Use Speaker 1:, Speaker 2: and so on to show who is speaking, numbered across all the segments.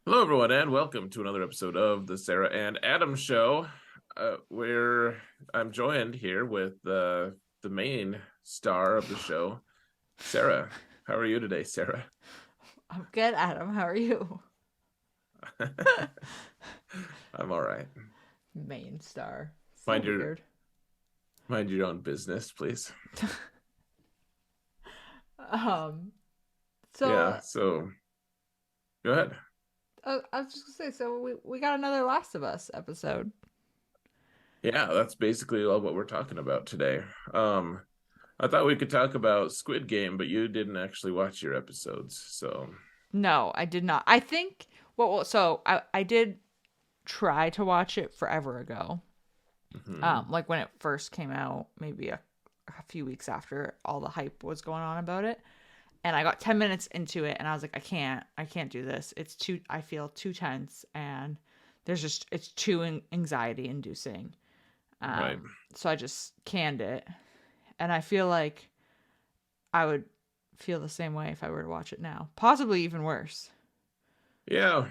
Speaker 1: Hello, everyone, and welcome to another episode of the Sarah and Adam Show, where I'm joined here with the main star of the show, Sarah. How are you today, Sarah?
Speaker 2: I'm good, Adam. How are you?
Speaker 1: I'm all right.
Speaker 2: Main star. So
Speaker 1: Mind your
Speaker 2: weird.
Speaker 1: mind your own business, please.
Speaker 2: Um. So
Speaker 1: Yeah. So go ahead.
Speaker 2: I was just gonna say. So we got another Last of Us episode.
Speaker 1: Yeah, that's basically all what we're talking about today. Um, I thought we could talk about Squid Game, but you didn't actually watch your episodes, so.
Speaker 2: No, I did not. I think. So I did try to watch it forever ago.
Speaker 1: Mhm.
Speaker 2: Like when it first came out, maybe a few weeks after all the hype was going on about it. And I got 10 minutes into it and I was like, I can't do this. I feel too tense and it's too anxiety inducing.
Speaker 1: Right.
Speaker 2: So I just canned it. And I feel like I would feel the same way if I were to watch it now. Possibly even worse.
Speaker 1: Yeah,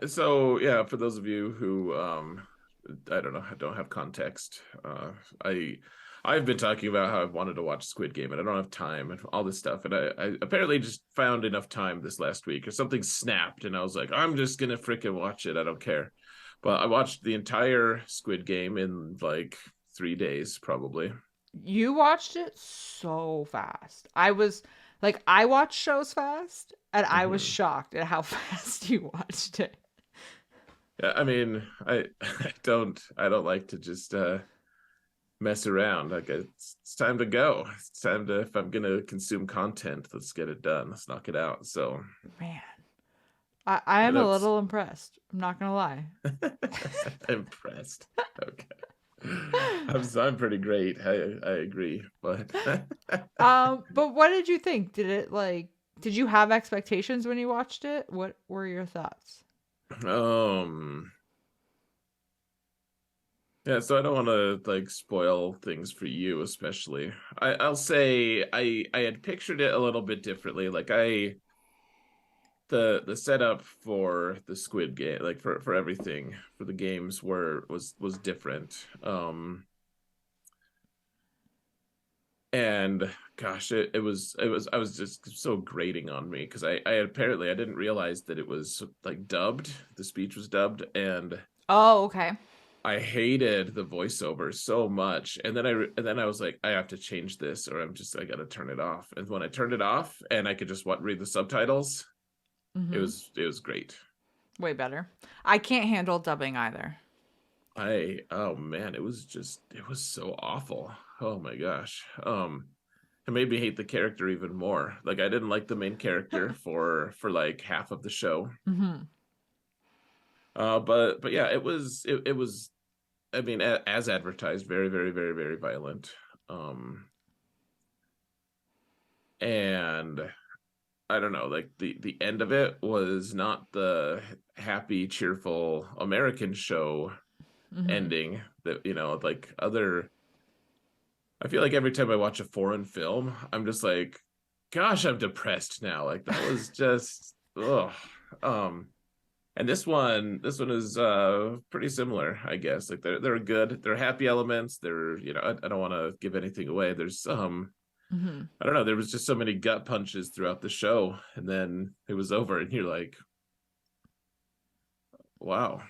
Speaker 1: so yeah, for those of you who I don't know, don't have context. I I've been talking about how I've wanted to watch Squid Game and I don't have time and all this stuff. And I apparently just found enough time this last week or something snapped and I was like, I'm just gonna freaking watch it. I don't care. But I watched the entire Squid Game in like 3 days, probably.
Speaker 2: You watched it so fast. I watch shows fast and I was
Speaker 1: Hmm.
Speaker 2: shocked at how fast you watched it.
Speaker 1: Yeah, I mean, I don't like to just mess around. Like it's time to go. It's time to, if I'm gonna consume content, let's get it done. Let's knock it out. So
Speaker 2: Man, I
Speaker 1: I
Speaker 2: am
Speaker 1: know
Speaker 2: a
Speaker 1: it's
Speaker 2: little impressed. I'm not going to lie.
Speaker 1: impressed. Okay. I'm pretty great. I agree. But
Speaker 2: But what did you think? Did you have expectations when you watched it? What were your thoughts?
Speaker 1: um yeah, so I don't want to like spoil things for you, especially. I'll say I had pictured it a little bit differently. Like the setup for the Squid Game, like for everything for the games were was different. And gosh, it was I was just so grating on me because I apparently I didn't realize that it was like dubbed. The speech was dubbed, and
Speaker 2: Oh, okay.
Speaker 1: I hated the voiceover so much. And then I was like, I have to change this, or I gotta turn it off. And when I turned it off, and I could just read the subtitles,
Speaker 2: Mm-hmm.
Speaker 1: it was great.
Speaker 2: Way better. I can't handle dubbing either.
Speaker 1: Oh man, it was so awful. Oh my gosh. It made me hate the character even more. Like I didn't like the main character for like half of the show.
Speaker 2: Mm-hmm.
Speaker 1: But yeah, it was, I mean, as advertised, very very very very violent. Um and I don't know, like the end of it was not the happy cheerful American show
Speaker 2: Mm-hmm.
Speaker 1: ending that, like other. I feel like every time I watch a foreign film, I'm just like, gosh, I'm depressed now. Like that was just ugh. Um, and this one is pretty similar, I guess. Like they're good. They're happy elements. They're, I don't want to give anything away. There's
Speaker 2: Mm-hmm.
Speaker 1: I don't know, there was just so many gut punches throughout the show, and then it was over, and you're like, wow.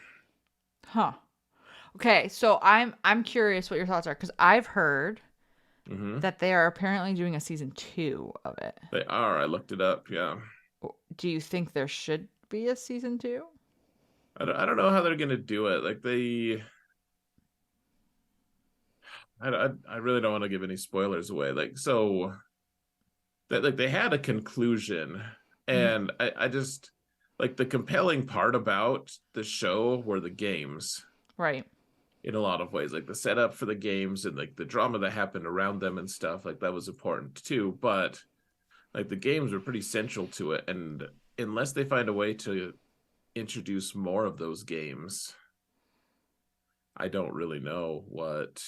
Speaker 2: Huh. Okay, so I'm curious what your thoughts are because I've heard
Speaker 1: Hmm.
Speaker 2: that they are apparently doing a season two of it.
Speaker 1: They are. I looked it up. Yeah.
Speaker 2: Do you think there should be a season two?
Speaker 1: I don't know how they're gonna do it. Like I really don't want to give any spoilers away. Like so that like they had a conclusion,
Speaker 2: Mm-hmm.
Speaker 1: and I just like the compelling part about the show were the games
Speaker 2: Right.
Speaker 1: in a lot of ways, like the setup for the games and like the drama that happened around them and stuff like that was important too. But like the games were pretty central to it, and unless they find a way to introduce more of those games, I don't really know what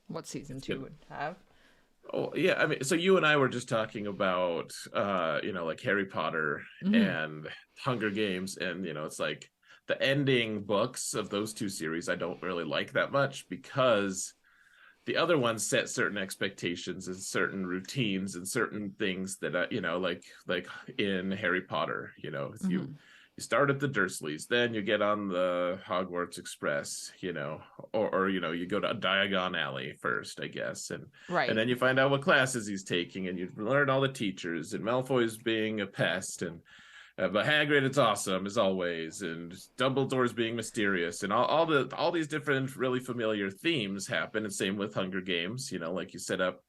Speaker 2: What season
Speaker 1: it's
Speaker 2: two
Speaker 1: gonna.
Speaker 2: would have?
Speaker 1: Oh yeah, I mean, so you and I were just talking about like Harry Potter
Speaker 2: Hmm.
Speaker 1: and Hunger Games, and it's like the ending books of those two series I don't really like that much because the other ones set certain expectations and certain routines and certain things that like in Harry Potter,
Speaker 2: Hmm.
Speaker 1: you start at the Dursleys, then you get on the Hogwarts Express, or you go to Diagon Alley first, I guess, and
Speaker 2: Right.
Speaker 1: then you find out what classes he's taking, and you learn all the teachers, and Malfoy's being a pest, and but Hagrid, it's awesome as always, and Dumbledore's being mysterious, and all these different really familiar themes happen. And same with Hunger Games, like you set up,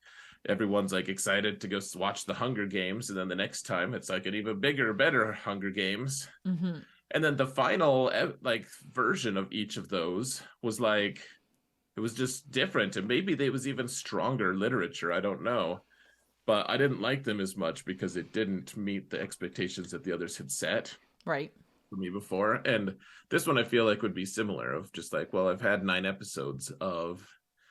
Speaker 1: everyone's like excited to go watch the Hunger Games, and then the next time it's like an even bigger, better Hunger Games,
Speaker 2: Hmm.
Speaker 1: and then the final like version of each of those was like it was just different, and maybe they was even stronger literature. I don't know, but I didn't like them as much because it didn't meet the expectations that the others had set
Speaker 2: Right.
Speaker 1: for me before. And this one I feel like would be similar of just like, well, I've had 9 episodes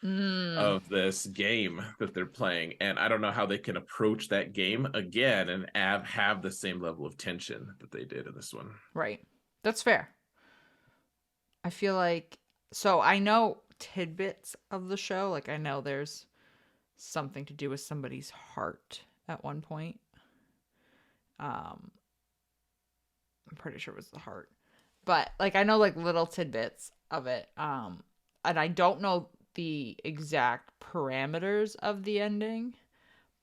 Speaker 2: Mm.
Speaker 1: of this game that they're playing, and I don't know how they can approach that game again and have the same level of tension that they did in this one.
Speaker 2: Right. That's fair. I feel like so I know tidbits of the show. Like I know there's something to do with somebody's heart at one point. Um, I'm pretty sure it was the heart. But like I know like little tidbits of it. And I don't know the exact parameters of the ending,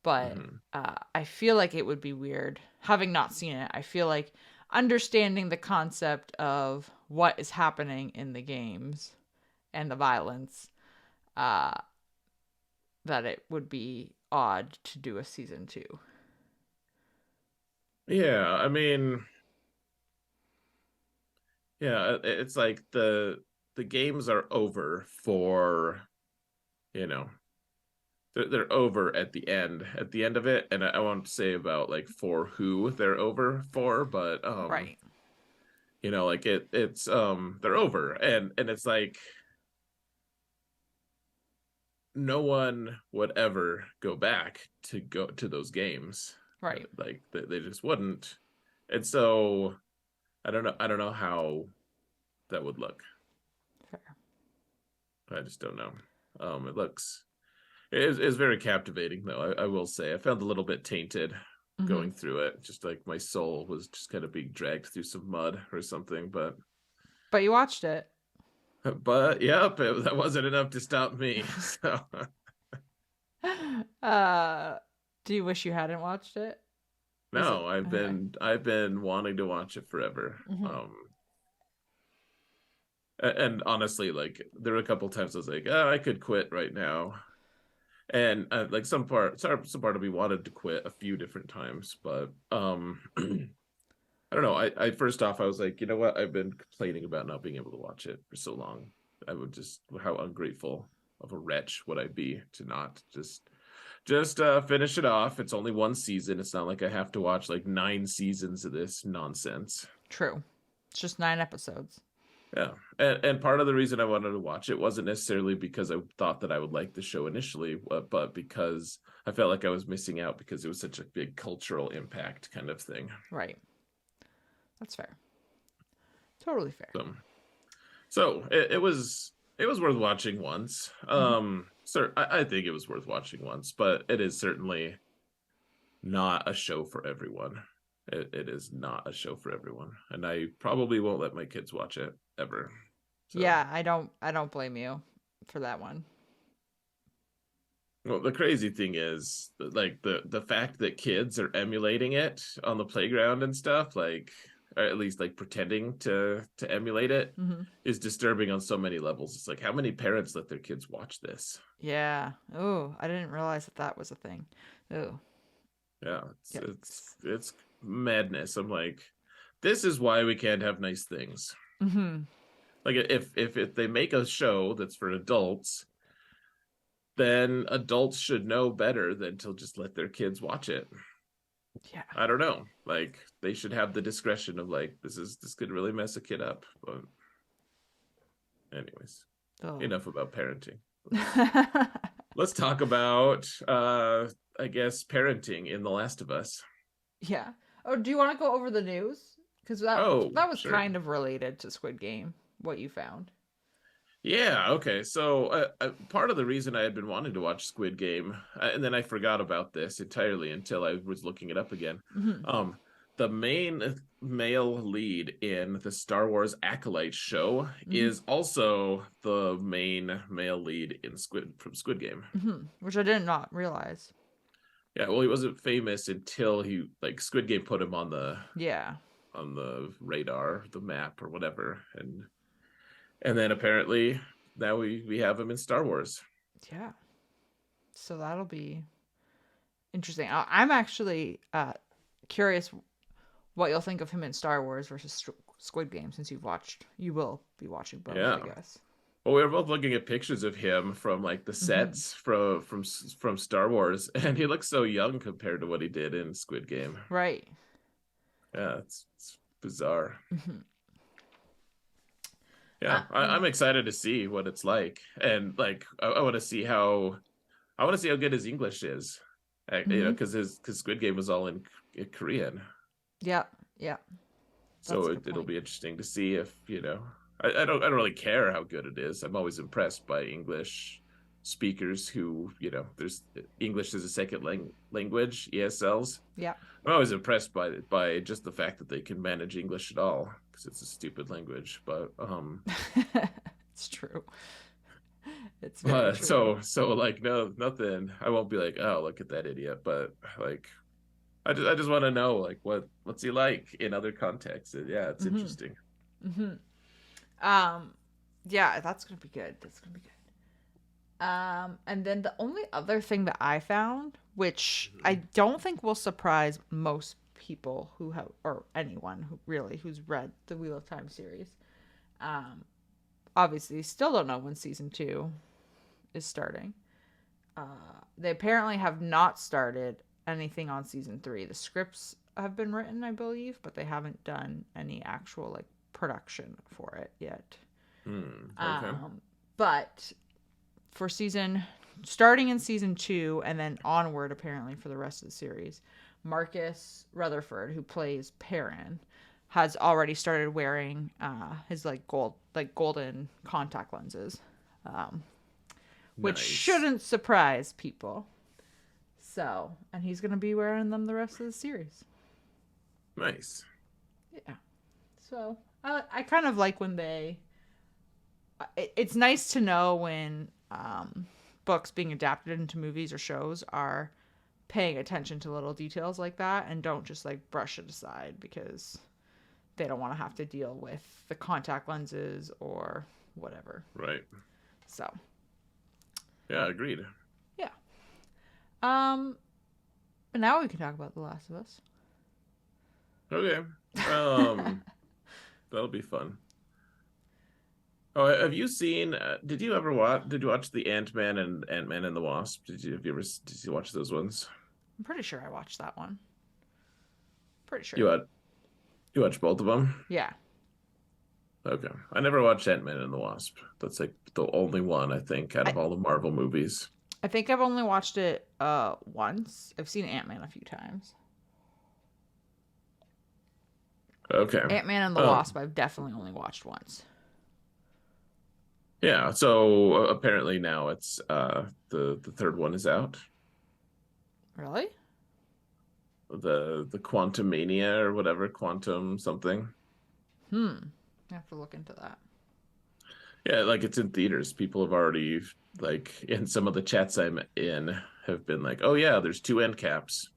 Speaker 2: but
Speaker 1: Mm-hmm.
Speaker 2: I feel like it would be weird having not seen it. I feel like understanding the concept of what is happening in the games and the violence, uh, that it would be odd to do a season two.
Speaker 1: Yeah, I mean, yeah, it's like the games are over for you know they're over at the end of it, and I won't say about like for who they're over for, but
Speaker 2: Right.
Speaker 1: like it's they're over, and it's like no one would ever go back to go to those games.
Speaker 2: Right.
Speaker 1: Like they just wouldn't. And so I don't know how that would look.
Speaker 2: Fair.
Speaker 1: I just don't know. It looks It is very captivating, though. I will say I found a little bit tainted
Speaker 2: Hmm.
Speaker 1: going through it. Just like my soul was just kind of being dragged through some mud or something.
Speaker 2: But you watched it.
Speaker 1: But yep, that wasn't enough to stop me. So
Speaker 2: uh, do you wish you hadn't watched it? Is it
Speaker 1: no, I've
Speaker 2: okay?
Speaker 1: been I've been wanting to watch it forever.
Speaker 2: Hmm.
Speaker 1: And honestly, like there were a couple times I was like, oh, I could quit right now. And like some part of me wanted to quit a few different times, but I don't know. I first off, I was like, you know what? I've been complaining about not being able to watch it for so long. I would just how ungrateful of a wretch would I be to not just finish it off. It's only one season. It's not like I have to watch like 9 seasons of this nonsense.
Speaker 2: True. It's just 9 episodes.
Speaker 1: Yeah, and part of the reason I wanted to watch it wasn't necessarily because I thought that I would like the show initially, but because I felt like I was missing out because it was such a big cultural impact kind of thing.
Speaker 2: Right. That's fair. Totally fair.
Speaker 1: So it was worth watching once.
Speaker 2: Hmm.
Speaker 1: Sir, I think it was worth watching once, but it is certainly not a show for everyone. It is not a show for everyone, and I probably won't let my kids watch it ever. So,
Speaker 2: Yeah, I don't blame you for that one.
Speaker 1: well, the crazy thing is, like the fact that kids are emulating it on the playground and stuff, like or at least like pretending to emulate it,
Speaker 2: Hmm.
Speaker 1: is disturbing on so many levels. It's like how many parents let their kids watch this?
Speaker 2: Yeah. Oh, I didn't realize that that was a thing. Oh,
Speaker 1: Yeah, it's
Speaker 2: yikes.
Speaker 1: it's madness. I'm like, this is why we can't have nice things.
Speaker 2: Hmm.
Speaker 1: Like if they make a show that's for adults, then adults should know better than to just let their kids watch it.
Speaker 2: Yeah.
Speaker 1: I don't know. Like they should have the discretion of like this could really mess a kid up. But anyways,
Speaker 2: Oh.
Speaker 1: enough about parenting. Let's
Speaker 2: Yeah.
Speaker 1: let's talk about I guess parenting in The Last of Us.
Speaker 2: Yeah. Oh, do you want to go over the news? Because
Speaker 1: Oh,
Speaker 2: that was
Speaker 1: sure.
Speaker 2: kind of related to Squid Game. What you found?
Speaker 1: Yeah, okay. So, part of the reason I had been wanting to watch Squid Game, and then I forgot about this entirely until I was looking it up again.
Speaker 2: Hmm.
Speaker 1: Um, the main male lead in the Star Wars Acolyte show
Speaker 2: Hmm.
Speaker 1: is also the main male lead in Squid Game.
Speaker 2: Hmm. Which I did not realize.
Speaker 1: Yeah, well, he wasn't famous until he like Squid Game put him
Speaker 2: Yeah.
Speaker 1: on the radar, the map or whatever, and then apparently now we have him in Star Wars.
Speaker 2: Yeah. So that'll be interesting. I'm actually curious what you'll think of him in Star Wars versus Squid Game, since you will be watching both, I
Speaker 1: Yeah.
Speaker 2: guess.
Speaker 1: Well, we were both looking at pictures of him from like the
Speaker 2: Hmm.
Speaker 1: sets from Star Wars, and he looks so young compared to what he did in Squid Game.
Speaker 2: Right.
Speaker 1: Yeah, it's bizarre.
Speaker 2: Hmm.
Speaker 1: Yeah, I'm
Speaker 2: Um.
Speaker 1: excited to see what it's like, and like I want to see how good his English is.
Speaker 2: Hmm.
Speaker 1: Because Squid Game was all in Korean,
Speaker 2: Yeah. Yeah. That's
Speaker 1: so
Speaker 2: a good
Speaker 1: it'll
Speaker 2: point.
Speaker 1: be interesting to see if I don't really care how good it is. I'm always impressed by English speakers who there's English as a second language ESLs.
Speaker 2: Yeah.
Speaker 1: I'm always impressed by just the fact that they can manage English at all because it's a stupid language. But
Speaker 2: It's true. It's very
Speaker 1: but
Speaker 2: true.
Speaker 1: so like no nothing. I won't be like, oh, look at that idiot. But like I just want to know like what's he like in other contexts. Yeah, it's
Speaker 2: Hmm.
Speaker 1: interesting.
Speaker 2: Hmm. Um. Yeah, that's gonna be good. That's gonna be good. And then the only other thing that I found, which I
Speaker 1: Mhm.
Speaker 2: don't think will surprise most people who have, or anyone who really who's read the Wheel of Time series, um, obviously still don't know when season two is starting. They apparently have not started anything on season three. The scripts have been written, I believe, but they haven't done any actual like production for it yet.
Speaker 1: Okay.
Speaker 2: Um, but for season starting in season two and then onward apparently for the rest of the series, Marcus Rutherford, who plays Perrin, has already started wearing his golden contact lenses, um, which
Speaker 1: Nice.
Speaker 2: shouldn't surprise people. So, and he's gonna be wearing them the rest of the series.
Speaker 1: Nice.
Speaker 2: Yeah. So I kind of like when it's nice to know when books being adapted into movies or shows are paying attention to little details like that and don't just like brush it aside because they don't want to have to deal with the contact lenses or whatever.
Speaker 1: Right.
Speaker 2: So,
Speaker 1: Yeah, agreed.
Speaker 2: yeah. Um, but now we can talk about The Last of Us.
Speaker 1: Okay. Um, that'll be fun. Oh, have you seen? Did you watch the Ant-Man and Ant-Man and the Wasp? Did you watch those ones?
Speaker 2: I'm pretty sure I watched that one. Pretty
Speaker 1: You
Speaker 2: sure.
Speaker 1: watch you watch both of them?
Speaker 2: Yeah.
Speaker 1: Okay. I never watched Ant-Man and the Wasp. That's like the only one I think out
Speaker 2: I
Speaker 1: of all the Marvel movies.
Speaker 2: I think I've only watched it once. I've seen Ant-Man a few times.
Speaker 1: Okay.
Speaker 2: Ant-Man and the
Speaker 1: Um,
Speaker 2: Wasp I've definitely only watched once.
Speaker 1: yeah, so apparently now it's the third one is out.
Speaker 2: Really?
Speaker 1: The Quantum Mania or whatever, Quantum something.
Speaker 2: I have to look into that.
Speaker 1: Yeah, like it's in theaters. People have already like in some of the chats I'm in have been like, "Oh yeah, there's two end caps."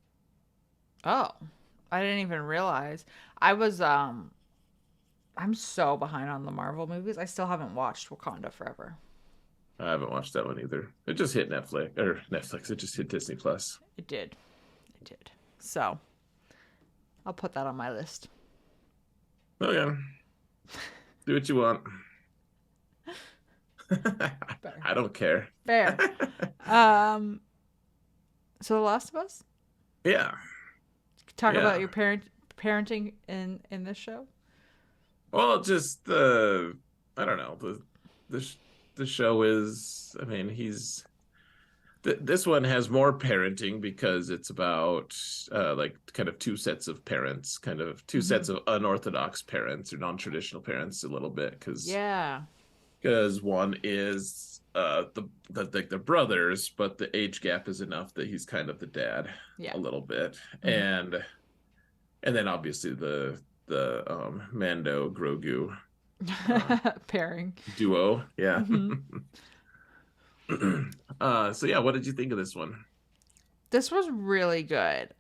Speaker 2: Oh, I didn't even realize. I was I'm so behind on the Marvel movies. I still haven't watched Wakanda Forever.
Speaker 1: I haven't watched that one either. It just hit Netflix or Netflix. It just hit Disney Plus.
Speaker 2: It did. It did. So, I'll put that on my list.
Speaker 1: Oh yeah, do what you want.
Speaker 2: Fair.
Speaker 1: I don't care.
Speaker 2: Fair. Um so The Last of Us?
Speaker 1: Yeah,
Speaker 2: Talk about
Speaker 1: yeah.
Speaker 2: your parenting in this show?
Speaker 1: Well, just I don't know. The show is. I mean, he's This one has more parenting because it's about like kind of two sets of parents, kind of two
Speaker 2: Mm-hmm.
Speaker 1: sets of unorthodox parents or non-traditional parents a little bit
Speaker 2: Yeah.
Speaker 1: because one is the brothers, but the age gap is enough that he's kind of the dad
Speaker 2: Yeah.
Speaker 1: a little bit,
Speaker 2: Mm-hmm.
Speaker 1: and then obviously the Mando Grogu uh,
Speaker 2: Pairing.
Speaker 1: duo, yeah.
Speaker 2: Mm-hmm.
Speaker 1: So yeah, what did you think of this one?
Speaker 2: This was really good.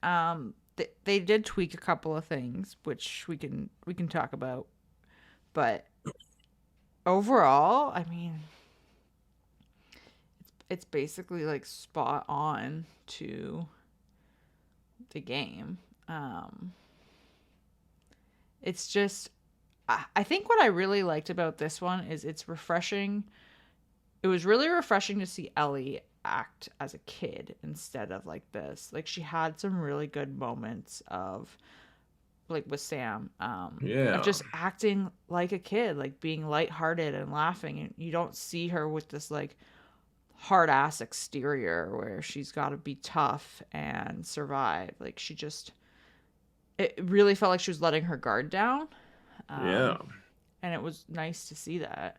Speaker 2: They did tweak a couple of things, which we can talk about, but overall, I mean, it's basically like spot on to the game. Um, it's just, I think what I really liked about this one is it's refreshing. It was really refreshing to see Ellie act as a kid instead of like this. Like she had some really good moments of like with Sam, of
Speaker 1: Yeah,
Speaker 2: just acting like a kid, like being lighthearted and laughing. And you don't see her with this like hard ass exterior where she's got to be tough and survive. Like she just, it really felt like she was letting her guard down.
Speaker 1: yeah.
Speaker 2: Um, and it was nice to see that.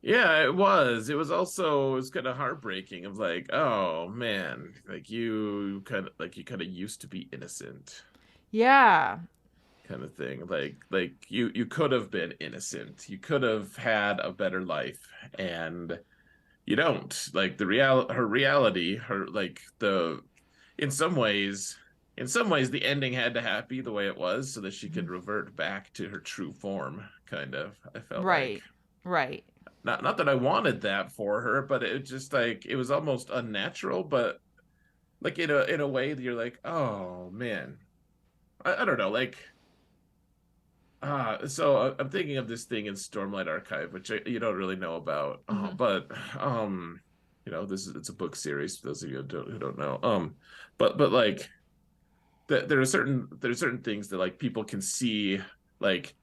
Speaker 1: Yeah, it was. It was also, it was kind of heartbreaking of like, oh man, like you kind of used to be innocent
Speaker 2: Yeah.
Speaker 1: kind of thing. Like you could have been innocent. You could have had a better life and you don't. Like her reality, her like the in some ways the ending had to happen the way it was so that she
Speaker 2: Mm-hmm.
Speaker 1: could revert back to her true form, kind of. I felt like
Speaker 2: Right. Right.
Speaker 1: not that I wanted that for her, but it just like it was almost unnatural, but like in a way that you're like, oh man, I don't know, like I'm thinking of this thing in Stormlight Archive, which you don't really know about,
Speaker 2: Mm-hmm.
Speaker 1: but this is it's a book series for those of you who don't know, but like there are certain things that like people can see like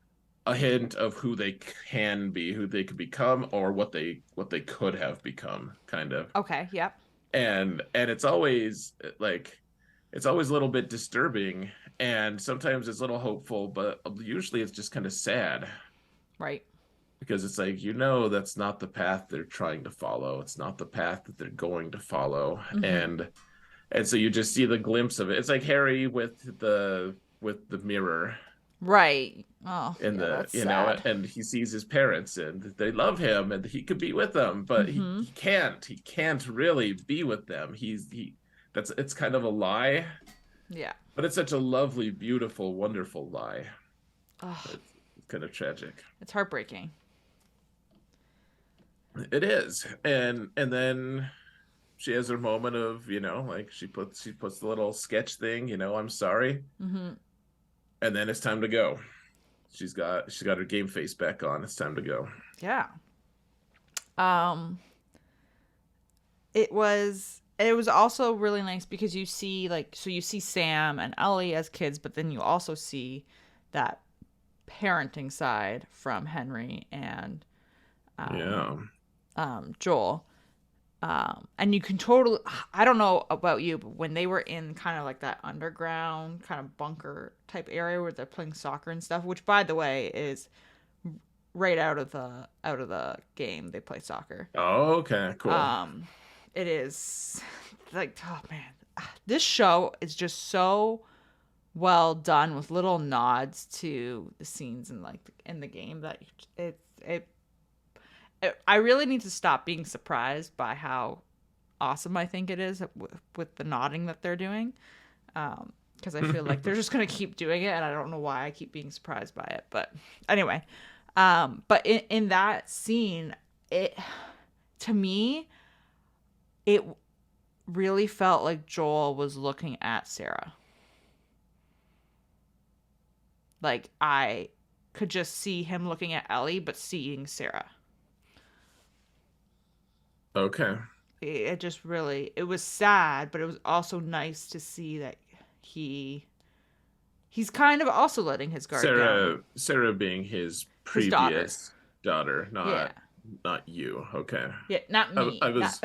Speaker 1: a hint of who they can be, who they could become, or what they could have become, kind of.
Speaker 2: Okay. Yep.
Speaker 1: And it's always like it's always a little bit disturbing, and sometimes it's a little hopeful, but usually it's just kind of sad
Speaker 2: Right.
Speaker 1: because it's like that's not the path they're trying to follow. It's not the path that they're going to follow,
Speaker 2: Mm-hmm.
Speaker 1: and so you just see the glimpse of it. It's like Harry with the mirror
Speaker 2: Right. Oh,
Speaker 1: in
Speaker 2: yeah,
Speaker 1: the
Speaker 2: that's sad.
Speaker 1: and he sees his parents and they love him and he could be with them, but
Speaker 2: Mm-hmm.
Speaker 1: he can't really be with them. He That's it's kind of a lie,
Speaker 2: Yeah.
Speaker 1: but it's such a lovely, beautiful, wonderful lie.
Speaker 2: Oh,
Speaker 1: It's kind of tragic.
Speaker 2: it's heartbreaking.
Speaker 1: It is. And then she has her moment of, like she puts the little sketch thing, I'm sorry.
Speaker 2: Mm-hmm.
Speaker 1: And then it's time to go. She's got her game face back on. It's time to go.
Speaker 2: Yeah. Um, it was also really nice because you see like so you see Sam and Ellie as kids, but then you also see that parenting side from Henry and um,
Speaker 1: Yeah.
Speaker 2: Joel. And you can totally, I don't know about you, but when they were in kind of like that underground kind of bunker type area where they're playing soccer and stuff, which by the way is right out of the game, they play soccer.
Speaker 1: Oh, okay, cool.
Speaker 2: Um, it is like, oh man, this show is just so well done with little nods to the scenes in like in the game that I really need to stop being surprised by how awesome I think it is with the nodding that they're doing. Because I feel like they're just gonna keep doing it, and I don't know why I keep being surprised by it. But anyway, but in that scene, it to me it really felt like Joel was looking at Sarah. Like I could just see him looking at Ellie, but seeing Sarah.
Speaker 1: Okay.
Speaker 2: It just really it was sad, but it was also nice to see that he's kind of also letting his guard down.
Speaker 1: Sarah being his
Speaker 2: His daughter.
Speaker 1: previous daughter,
Speaker 2: Yeah.
Speaker 1: Not you. Okay.
Speaker 2: Yeah, not
Speaker 1: I, I
Speaker 2: me. Not
Speaker 1: was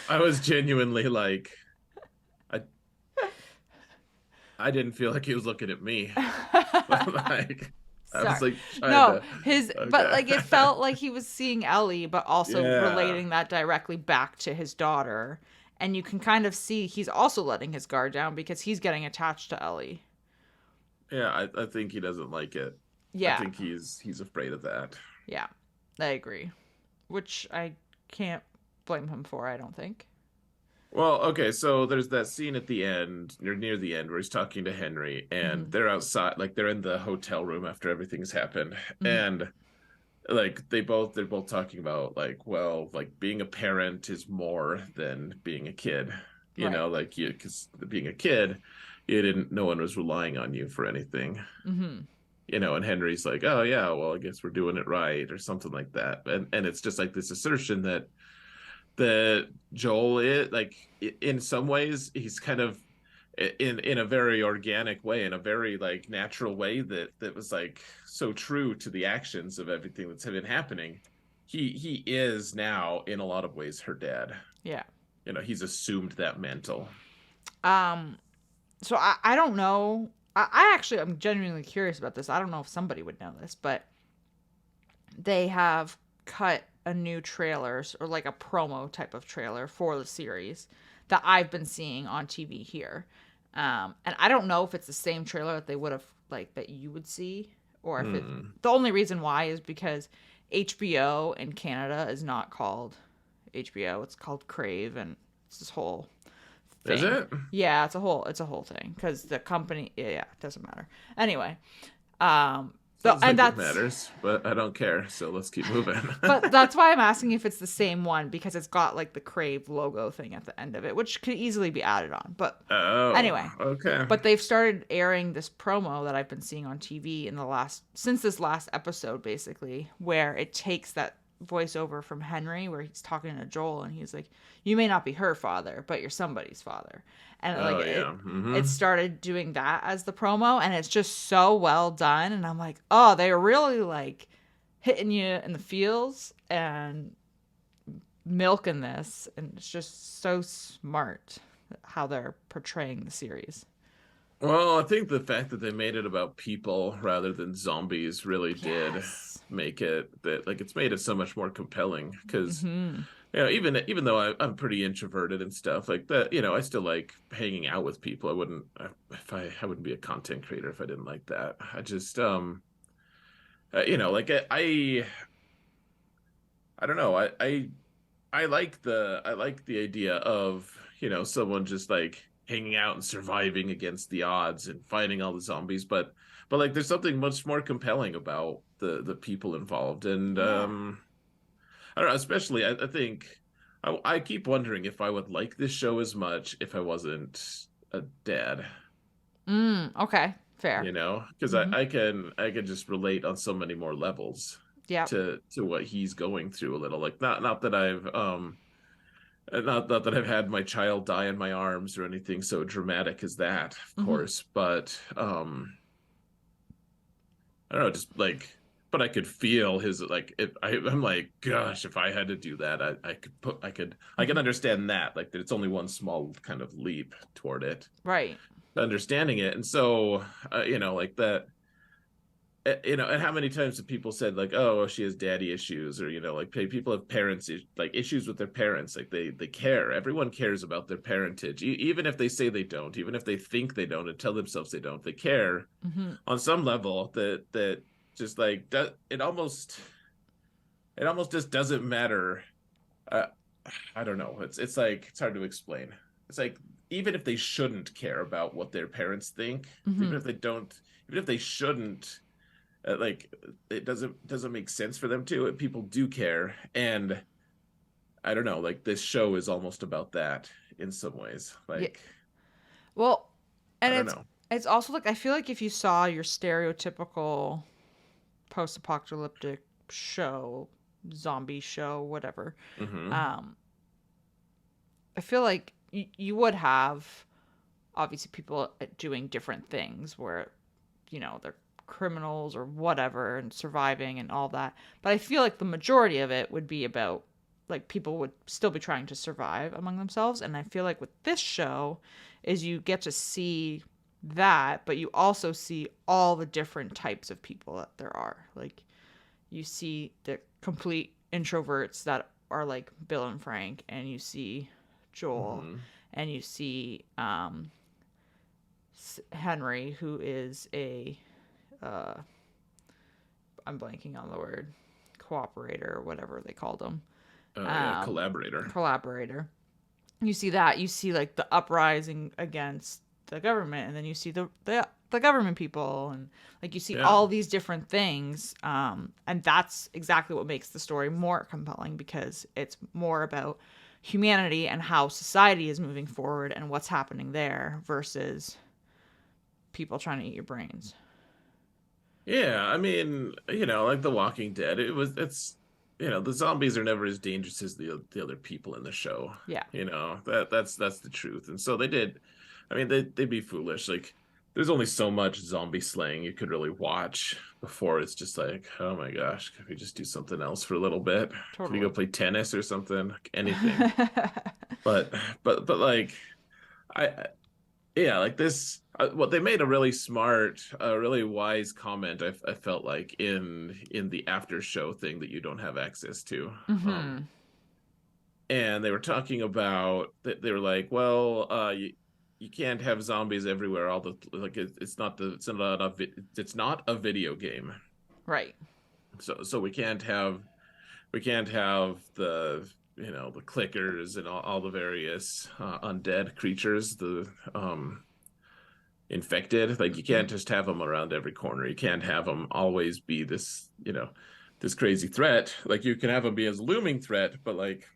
Speaker 1: I was genuinely like I I didn't feel like he was looking at me. Like I
Speaker 2: Sorry.
Speaker 1: was like trying
Speaker 2: No,
Speaker 1: to
Speaker 2: his but
Speaker 1: okay.
Speaker 2: like it felt like he was seeing Ellie but also
Speaker 1: Yeah.
Speaker 2: relating that directly back to his daughter. And you can kind of see he's also letting his guard down because he's getting attached to Ellie.
Speaker 1: Yeah, I think he doesn't like it. I
Speaker 2: Yeah.
Speaker 1: think he's afraid of that.
Speaker 2: Yeah. I agree. Which I can't blame him for, I don't think.
Speaker 1: Well, okay, so there's that scene at the end, near the end, where he's talking to Henry, and
Speaker 2: Mhm.
Speaker 1: they're outside, like they're in the hotel room after everything's happened,
Speaker 2: Mhm.
Speaker 1: and like they're both talking about like, well, like being a parent is more than being a kid,
Speaker 2: Right.
Speaker 1: like you, because being a kid, you didn't, no one was relying on you for anything,
Speaker 2: Mhm.
Speaker 1: and Henry's like, oh yeah, well, I guess we're doing it right or something like that, and it's just like this assertion that Joel is like in some ways he's kind of in a very organic way, in a very like natural way that was like so true to the actions of everything that's been happening. He is now in a lot of ways her dad.
Speaker 2: Yeah.
Speaker 1: He's assumed that mantle.
Speaker 2: Um so I don't know. I actually I'm genuinely curious about this. I don't know if somebody would know this, but they have cut a new trailers or like a promo type of trailer for the series that I've been seeing on TV here. And I don't know if it's the same trailer that they would have like that you would see, or if it.
Speaker 1: Hmm.
Speaker 2: The only reason why is because HBO in Canada is not called HBO; it's called Crave, and it's this whole
Speaker 1: Is
Speaker 2: thing.
Speaker 1: it?
Speaker 2: Yeah, it's a whole thing because the company. Yeah, it doesn't matter. Anyway, um,
Speaker 1: Sounds
Speaker 2: and
Speaker 1: like it
Speaker 2: that's
Speaker 1: matters, but I don't care, so let's keep moving.
Speaker 2: but that's why I'm asking if it's the same one because it's got like the Crave logo thing at the end of it, which could easily be added on. But
Speaker 1: Oh,
Speaker 2: anyway,
Speaker 1: okay.
Speaker 2: but they've started airing this promo that I've been seeing on TV in the last since this last episode basically, where it takes that voiceover from Henry where he's talking to Joel and he's like, "You may not be her father, but you're somebody's father." And like
Speaker 1: Oh yeah.
Speaker 2: it
Speaker 1: Hmm.
Speaker 2: started doing that as the promo and it's just so well done and I'm like, "Oh, they're really like hitting you in the feels and milking this and it's just so smart how they're portraying the series."
Speaker 1: Well, I think the fact that they made it about people rather than zombies really did
Speaker 2: Yes.
Speaker 1: make it that like it's made it so much more compelling because
Speaker 2: Mhm.
Speaker 1: even though I'm pretty introverted and stuff like that, I still like hanging out with people. I wouldn't if I wouldn't be a content creator if I didn't like that. I just like I don't know. I like the idea of, someone just like hanging out and surviving against the odds and fighting all the zombies, but like there's something much more compelling about the people involved. And
Speaker 2: Yeah.
Speaker 1: I don't know, especially I think I keep wondering if I would like this show as much if I wasn't a dad,
Speaker 2: Okay. Fair.
Speaker 1: because
Speaker 2: Mhm.
Speaker 1: I can just relate on so many more levels
Speaker 2: Yep.
Speaker 1: to what he's going through a little. Like not that I've not that I've had my child die in my arms or anything so dramatic as that, of
Speaker 2: Mhm.
Speaker 1: course, but I don't know, just like, but I could feel his like. I'm like, gosh, if I had to do that, I could
Speaker 2: Mhm.
Speaker 1: understand that. Like that, it's only one small kind of leap toward it,
Speaker 2: Right.
Speaker 1: understanding it, and so like that. And how many times have people said like, oh, she has daddy issues, or like people have parents like issues with their parents, like they care. Everyone cares about their parentage, even if they say they don't, even if they think they don't and tell themselves they don't. They care
Speaker 2: Mhm.
Speaker 1: on some level that just like it almost just doesn't matter. Uh, I don't know. It's like it's hard to explain. It's like even if they shouldn't care about what their parents think, even
Speaker 2: Mhm.
Speaker 1: if they don't, even if they shouldn't like it doesn't make sense for them to people do care, and I don't know, like this show is almost about that in some ways,
Speaker 2: Yeah.
Speaker 1: like
Speaker 2: Well,
Speaker 1: I
Speaker 2: and
Speaker 1: don't
Speaker 2: it's
Speaker 1: know.
Speaker 2: it's also like I feel like if you saw your stereotypical post-apocalyptic show, zombie show, whatever,
Speaker 1: Hmm.
Speaker 2: um, I feel like you would have obviously people doing different things where they're criminals or whatever and surviving and all that. But I feel like the majority of it would be about like people would still be trying to survive among themselves. And I feel like with this show is you get to see that, but you also see all the different types of people that there are. Like you see the complete introverts that are like Bill and Frank, and you see Joel,
Speaker 1: Mm-hmm.
Speaker 2: and you see Henry, who is a uh, I'm blanking on the word, cooperator or whatever they called him,
Speaker 1: Yeah, collaborator.
Speaker 2: collaborator. You see that. You see like the uprising against the government, and then you see the government people, and like you see
Speaker 1: Yeah.
Speaker 2: all these different things, and that's exactly what makes the story more compelling, because it's more about humanity and how society is moving forward and what's happening there versus people trying to eat your brains.
Speaker 1: Yeah, I mean, like The Walking Dead, it's the zombies are never as dangerous as the other people in the show.
Speaker 2: Yeah,
Speaker 1: That's the truth. And so they did, I mean, they'd be foolish. Like there's only so much zombie slaying you could really watch before it's just like, oh my gosh, could we just do something else for a little bit? Could we go
Speaker 2: totally.
Speaker 1: play tennis or something? Like, anything. But but like I yeah, like this what they made a really smart, really wise comment. I felt like in the after show thing that you don't have access to. um
Speaker 2: Mm-hmm.
Speaker 1: and they were talking about that. They were like, well, you can't have zombies everywhere all the like it's not a video game.
Speaker 2: Right.
Speaker 1: So we can't have the clickers and all the various undead creatures, the infected. Like you can't just have them around every corner. You can't have them always be this crazy threat. Like you can have them be as looming threat, but like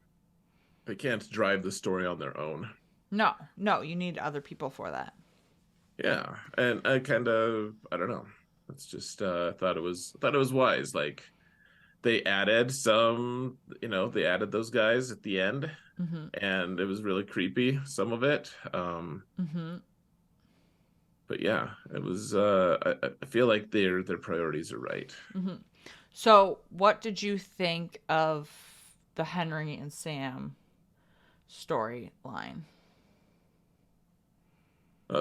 Speaker 1: they can't drive the story on their own.
Speaker 2: No, no, you need other people for that.
Speaker 1: Yeah, and I don't know. It's just thought it was wise. Like they added those guys at the end,
Speaker 2: Mm-hmm.
Speaker 1: and it was really creepy, some of it.
Speaker 2: Mm-hmm.
Speaker 1: But yeah, it was. I feel like their priorities are right.
Speaker 2: Mm-hmm. So, what did you think of the Henry and Sam storyline?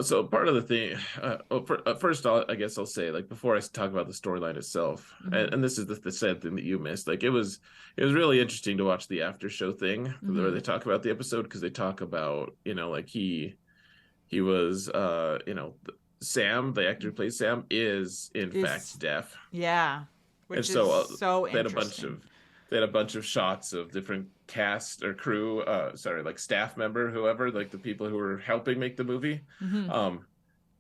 Speaker 1: So part of the thing, first, I guess I'll say, like, before I talk about the storyline itself,
Speaker 2: Mm-hmm.
Speaker 1: and this is the sad thing that you missed. Like, it was really interesting to watch the after show thing where
Speaker 2: Mm-hmm.
Speaker 1: they talk about the episode, because they talk about, like he was, Sam, the actor who plays Sam, is in fact
Speaker 2: Is
Speaker 1: deaf.
Speaker 2: yeah,
Speaker 1: And
Speaker 2: which is
Speaker 1: so
Speaker 2: so
Speaker 1: they had a bunch
Speaker 2: interesting.
Speaker 1: of they had a bunch of shots of different cast or crew, sorry, like staff member, whoever, like the people who were helping make the movie.
Speaker 2: Mm-hmm.
Speaker 1: um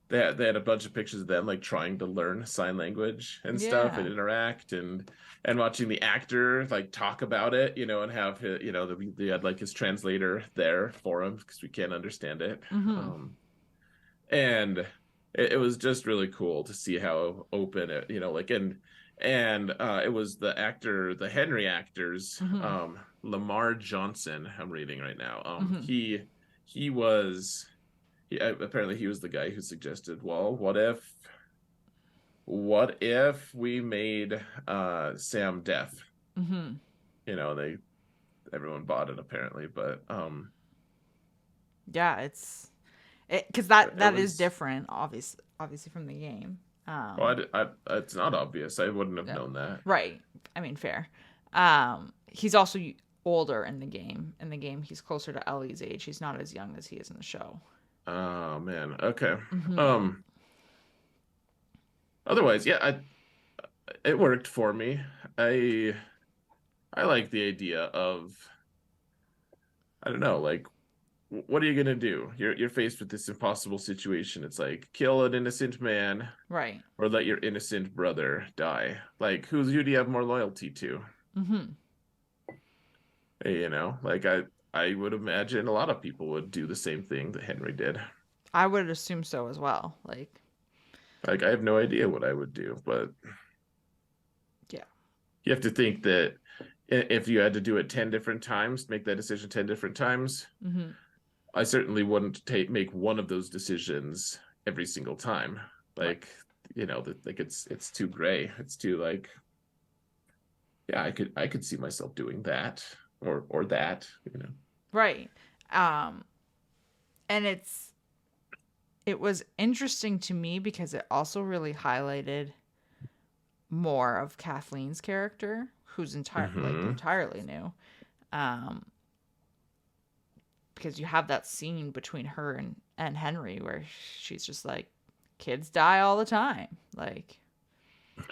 Speaker 1: they had a bunch of pictures of them like trying to learn sign language and stuff and
Speaker 2: Yeah.
Speaker 1: interact, and watching the actor like talk about it, and have his, they had like his translator there for him because we can't understand it.
Speaker 2: Mm-hmm.
Speaker 1: And it was just really cool to see how open it, like, and it was the Henry actors,
Speaker 2: Mm-hmm.
Speaker 1: Lamar Johnson, I'm reading right now.
Speaker 2: Mm-hmm.
Speaker 1: He was apparently he was the guy who suggested, well, what if we made Sam deaf?
Speaker 2: Mm-hmm.
Speaker 1: They everyone bought it apparently, but
Speaker 2: Yeah, it's because
Speaker 1: it
Speaker 2: that is
Speaker 1: was.
Speaker 2: different, obviously from the game.
Speaker 1: Well, it's not obvious. I wouldn't have
Speaker 2: No,
Speaker 1: known that.
Speaker 2: right. I mean, fair. He's also older in the game. In the game, he's closer to Ellie's age. He's not as young as he is in the show.
Speaker 1: Oh man. Okay.
Speaker 2: Mm-hmm.
Speaker 1: Um. Otherwise, yeah, it worked for me. I I like the idea of, I don't know, like, what are you gonna do? You're faced with this impossible situation. It's like kill an innocent man
Speaker 2: Right.
Speaker 1: or let your innocent brother die. Like, who do you have more loyalty to?
Speaker 2: Mm-hmm.
Speaker 1: Like I would imagine a lot of people would do the same thing that Henry did.
Speaker 2: I would assume so as well. Like,
Speaker 1: Like I have no idea what I would do, but
Speaker 2: yeah.
Speaker 1: you have to think that if you had to do it 10 different times, make that decision 10 different times,
Speaker 2: Mm-hmm.
Speaker 1: I certainly wouldn't make one of those decisions every single time.
Speaker 2: Right.
Speaker 1: Like, that like it's too gray. It's too like, yeah, I could see myself doing that or that.
Speaker 2: Right. Um, and it was interesting to me because it also really highlighted more of Kathleen's character, who's
Speaker 1: Hmm.
Speaker 2: entirely new. Um, because you have that scene between her and Henry where she's just like, kids die all the time. Like,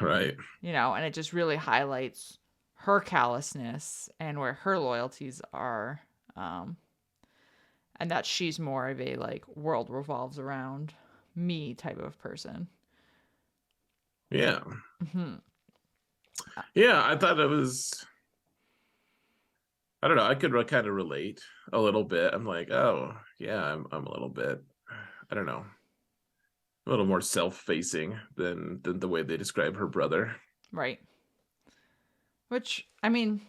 Speaker 1: Right.
Speaker 2: and it just really highlights her callousness and where her loyalties are. Um, and that she's more of a like world revolves around me type of person.
Speaker 1: Yeah.
Speaker 2: Hmm.
Speaker 1: Yeah, I thought it was, I don't know, I could kind of relate a little bit. I'm like, oh, yeah, I'm a little bit, I don't know, a little more self-facing than the way they describe her brother.
Speaker 2: Right. Which I mean,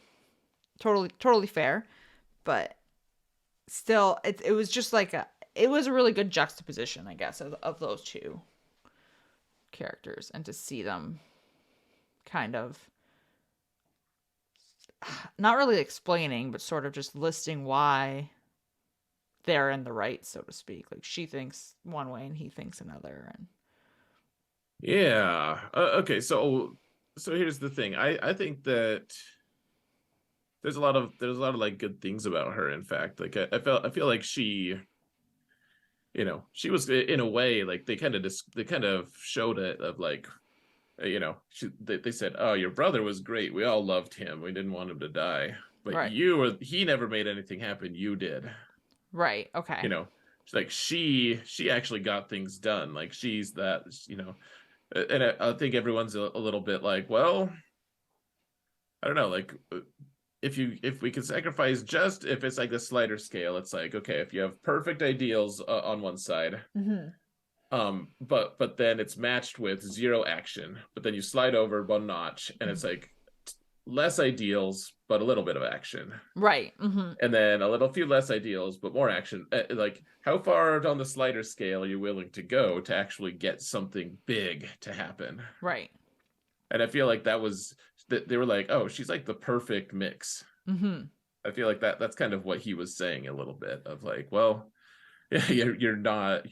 Speaker 2: totally fair, but still, it was just like it was a really good juxtaposition, I guess, of those two characters, and to see them kind of not really explaining, but sort of just listing why they're in the right, so to speak. Like she thinks one way and he thinks another, and
Speaker 1: Yeah. Okay, so here's the thing. I think that there's a lot of like good things about her, in fact. Like I feel like she was in a way like they kind of showed it of like, they said, "Oh, your brother was great. We all loved him. We didn't want him to die. But
Speaker 2: right,
Speaker 1: he never made anything happen. You did."
Speaker 2: right, okay,
Speaker 1: You know, She's like she actually got things done. Like she's that. And I think everyone's a little bit like, well, I don't know, like if we can sacrifice just if it's like the slider scale, it's like, okay, if you have perfect ideals on one side,
Speaker 2: mm-hmm.
Speaker 1: but then it's matched with zero action, but then you slide over one notch and it's like less ideals but a little bit of action,
Speaker 2: Right, mm-hmm.
Speaker 1: and then a little few less ideals but more action. Like how far on the slider scale are you willing to go to actually get something big to happen?
Speaker 2: Right,
Speaker 1: And I feel like that was that they were like, oh, she's like the perfect mix.
Speaker 2: mm-hmm.
Speaker 1: I feel like that's kind of what he was saying a little bit of like, well, yeah, you're not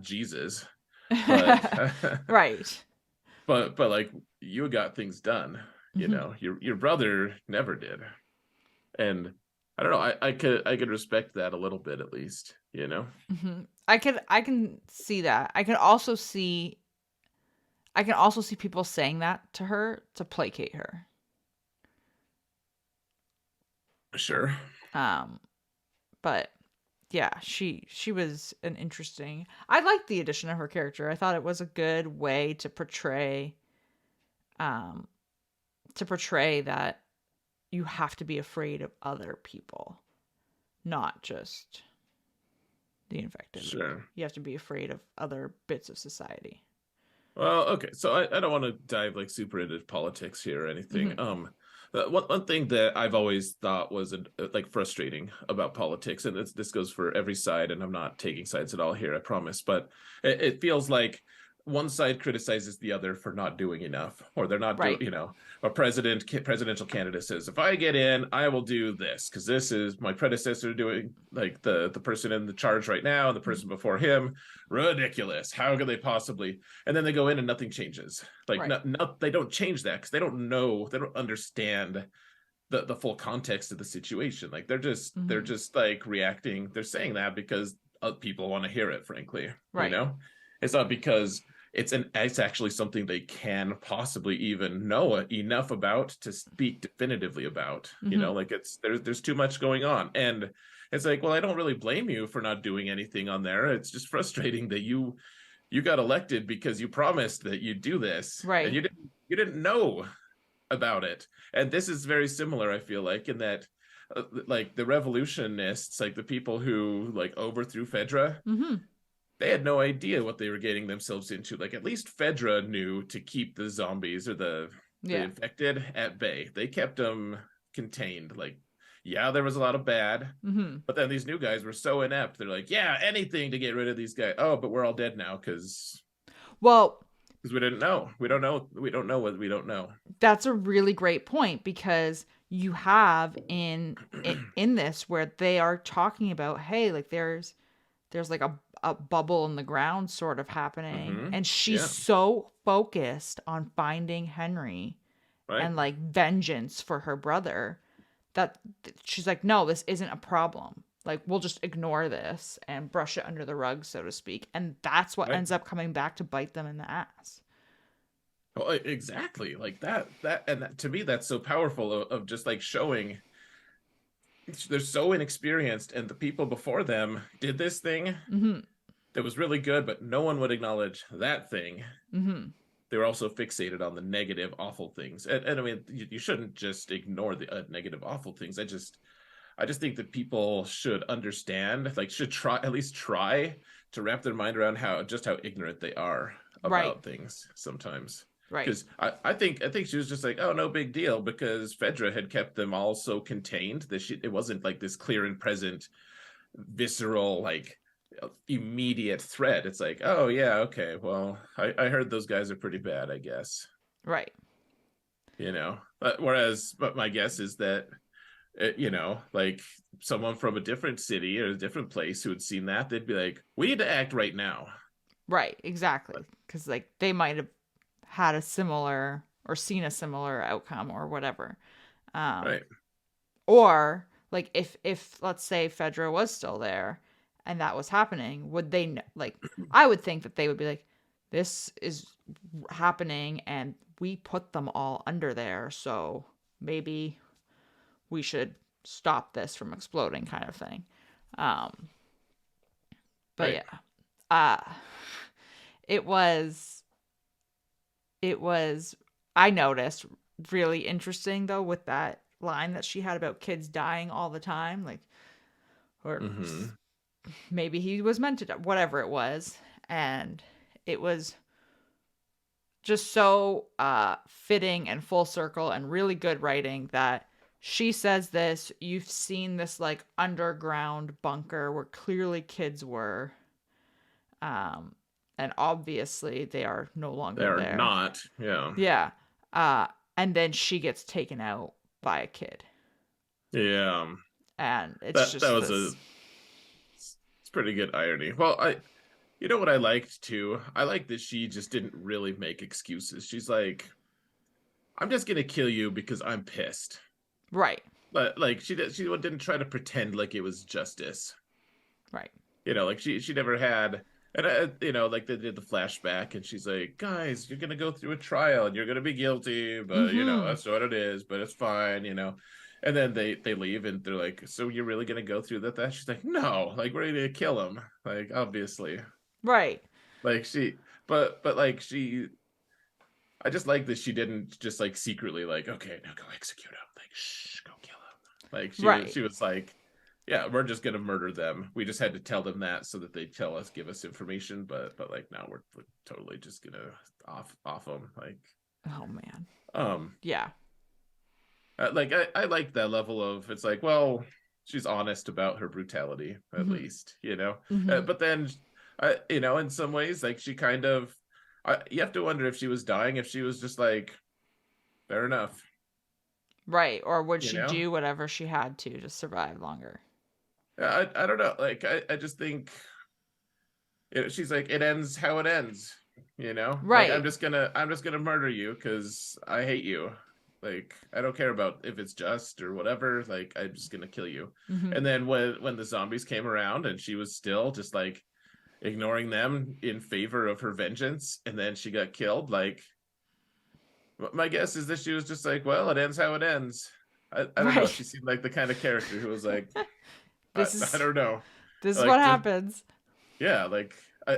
Speaker 1: Jesus, but
Speaker 2: Right,
Speaker 1: but like you got things done.
Speaker 2: mm-hmm.
Speaker 1: Your brother never did, and I don't know. I could respect that a little bit at least.
Speaker 2: Mm-hmm. I can see that. I can also see people saying that to her to placate her.
Speaker 1: Sure.
Speaker 2: Um, but yeah, she was an interesting. I liked the addition of her character. I thought it was a good way um to portray that you have to be afraid of other people, not just the infected. Like
Speaker 1: Sure.
Speaker 2: you have to be afraid of other bits of society.
Speaker 1: Well, okay. So I don't want to dive like super into politics here or anything.
Speaker 2: Hmm.
Speaker 1: One thing that I've always thought was like frustrating about politics, and this goes for every side, and I'm not taking sides at all here, I promise, but it feels like one side criticizes the other for not doing enough, or they're not doing,
Speaker 2: Right.
Speaker 1: a presidential candidate says, if I get in, I will do this because this is my predecessor doing, like the person in the charge right now, and the
Speaker 2: Mhm.
Speaker 1: person before him, ridiculous. How could they possibly? And then they go in and nothing changes. Like
Speaker 2: Right.
Speaker 1: they don't change that because they don't understand the full context of the situation. Like they're
Speaker 2: Hmm.
Speaker 1: just like reacting. They're saying that because people want to hear it. Frankly,
Speaker 2: Right.
Speaker 1: it's not because it's actually something they can possibly even know enough about to speak definitively about.
Speaker 2: Hmm.
Speaker 1: Like there's too much going on, and it's like, well, I don't really blame you for not doing anything on there. It's just frustrating that you got elected because you promised that you'd do this and
Speaker 2: Right.
Speaker 1: you didn't know about it. And this is very similar, I feel like, in that like the revolutionists, like the people who like overthrew Fedra,
Speaker 2: Hmm.
Speaker 1: they had no idea what they were getting themselves into. Like at least Fedra knew to keep the zombies or the
Speaker 2: Yeah.
Speaker 1: infected at bay. They kept them contained. Like, yeah, there was a lot of bad,
Speaker 2: Hmm.
Speaker 1: but then these new guys were so inept. They're like, yeah, anything to get rid of these guys. Oh, but we're all dead now because
Speaker 2: Well,
Speaker 1: because we didn't know. We don't know what we don't know.
Speaker 2: That's a really great point, because you have in this where they are talking about, hey, like there's like a bubble in the ground sort of happening,
Speaker 1: Mm-hmm.
Speaker 2: and she's
Speaker 1: Yeah.
Speaker 2: so focused on finding Henry
Speaker 1: Right.
Speaker 2: and like vengeance for her brother that she's like, no, this isn't a problem, like we'll just ignore this and brush it under the rug, so to speak, and that's what
Speaker 1: Right.
Speaker 2: ends up coming back to bite them in the ass.
Speaker 1: Well, exactly. Like to me, that's so powerful of just like showing they're so inexperienced, and the people before them did this thing
Speaker 2: Mm-hmm.
Speaker 1: that was really good, but no one would acknowledge that thing.
Speaker 2: Mm-hmm.
Speaker 1: They were also fixated on the negative, awful things, and I mean, you shouldn't just ignore the negative, awful things. I just think that people should understand, like, should try at least try to wrap their mind around how ignorant they are
Speaker 2: Right.
Speaker 1: about things sometimes.
Speaker 2: Right.
Speaker 1: Because I think she was just like, oh, no big deal, because Fedra had kept them all so contained that it wasn't like this clear and present, visceral, like immediate threat. It's like, oh yeah, okay, well, I heard those guys are pretty bad, I guess.
Speaker 2: Right.
Speaker 1: But my guess is that like someone from a different city or a different place who had seen that, they'd be like, we need to act right now.
Speaker 2: Right, exactly. Because like they might have had a similar or seen a similar outcome or whatever. Um,
Speaker 1: Right.
Speaker 2: or like if let's say Fedra was still there and that was happening, would they like? I would think that they would be like, this is happening and we put them all under there, so maybe we should stop this from exploding, kind of thing. Um, but
Speaker 1: Right.
Speaker 2: yeah, uh, it was it was I noticed really interesting though with that line that she had about kids dying all the time, like, or
Speaker 1: Mm-hmm.
Speaker 2: maybe he was meant to die, whatever it was, and it was just so fitting and full circle and really good writing that she says this, you've seen this like underground bunker where clearly kids were, um and obviously they are no
Speaker 1: They
Speaker 2: longer
Speaker 1: are
Speaker 2: there.
Speaker 1: not. Yeah.
Speaker 2: Yeah. Uh, and then she gets taken out by a kid.
Speaker 1: Yeah.
Speaker 2: And it's
Speaker 1: That
Speaker 2: just
Speaker 1: was a
Speaker 2: this.
Speaker 1: it's pretty good irony. Well, you know what I liked too? I like that she just didn't really make excuses. She's like, I'm just gonna kill you because I'm pissed.
Speaker 2: Right.
Speaker 1: But like she didn't try to pretend like it was justice.
Speaker 2: Right.
Speaker 1: Like she never had. And like they did the flashback, and she's like, guys, you're gonna go through a trial and you're gonna be guilty, but
Speaker 2: Mm-hmm.
Speaker 1: that's what it is, but it's fine. And then they leave, and they're like, so you're really gonna go through that? She's like, no, like we're gonna kill him, like obviously.
Speaker 2: Like
Speaker 1: Like but like I just like that she didn't just like secretly like, okay, now go execute him, like, shh, go kill him. Like she was
Speaker 2: right.
Speaker 1: she was like, yeah, we're just gonna murder them. We just had to tell them that so that they give us information, but like now we're totally just gonna off them. Like,
Speaker 2: Oh man.
Speaker 1: um,
Speaker 2: Yeah.
Speaker 1: like I like that level of, it's like, well, she's honest about her brutality at
Speaker 2: Mm-hmm.
Speaker 1: least.
Speaker 2: Mm-hmm.
Speaker 1: But then, in some ways, like she kind of, you have to wonder if she was dying, if she was just like, fair enough,
Speaker 2: Right. Or would
Speaker 1: you
Speaker 2: she
Speaker 1: know.
Speaker 2: do whatever she had to survive longer?
Speaker 1: I don't know. Like I just think, she's like, it ends how it ends. Like
Speaker 2: Right.
Speaker 1: I'm just gonna murder you because I hate you. Like I don't care about if it's just or whatever. Like I'm just gonna kill you.
Speaker 2: Mm-hmm.
Speaker 1: And then when the zombies came around, and she was still just like ignoring them in favor of her vengeance, and then she got killed. Like my guess is that she was just like, well, it ends how it ends. I don't know.
Speaker 2: Right.
Speaker 1: She seemed like the kind of character who was like, I,
Speaker 2: this
Speaker 1: I
Speaker 2: is
Speaker 1: don't know.
Speaker 2: this is what
Speaker 1: Like just,
Speaker 2: happens.
Speaker 1: yeah, like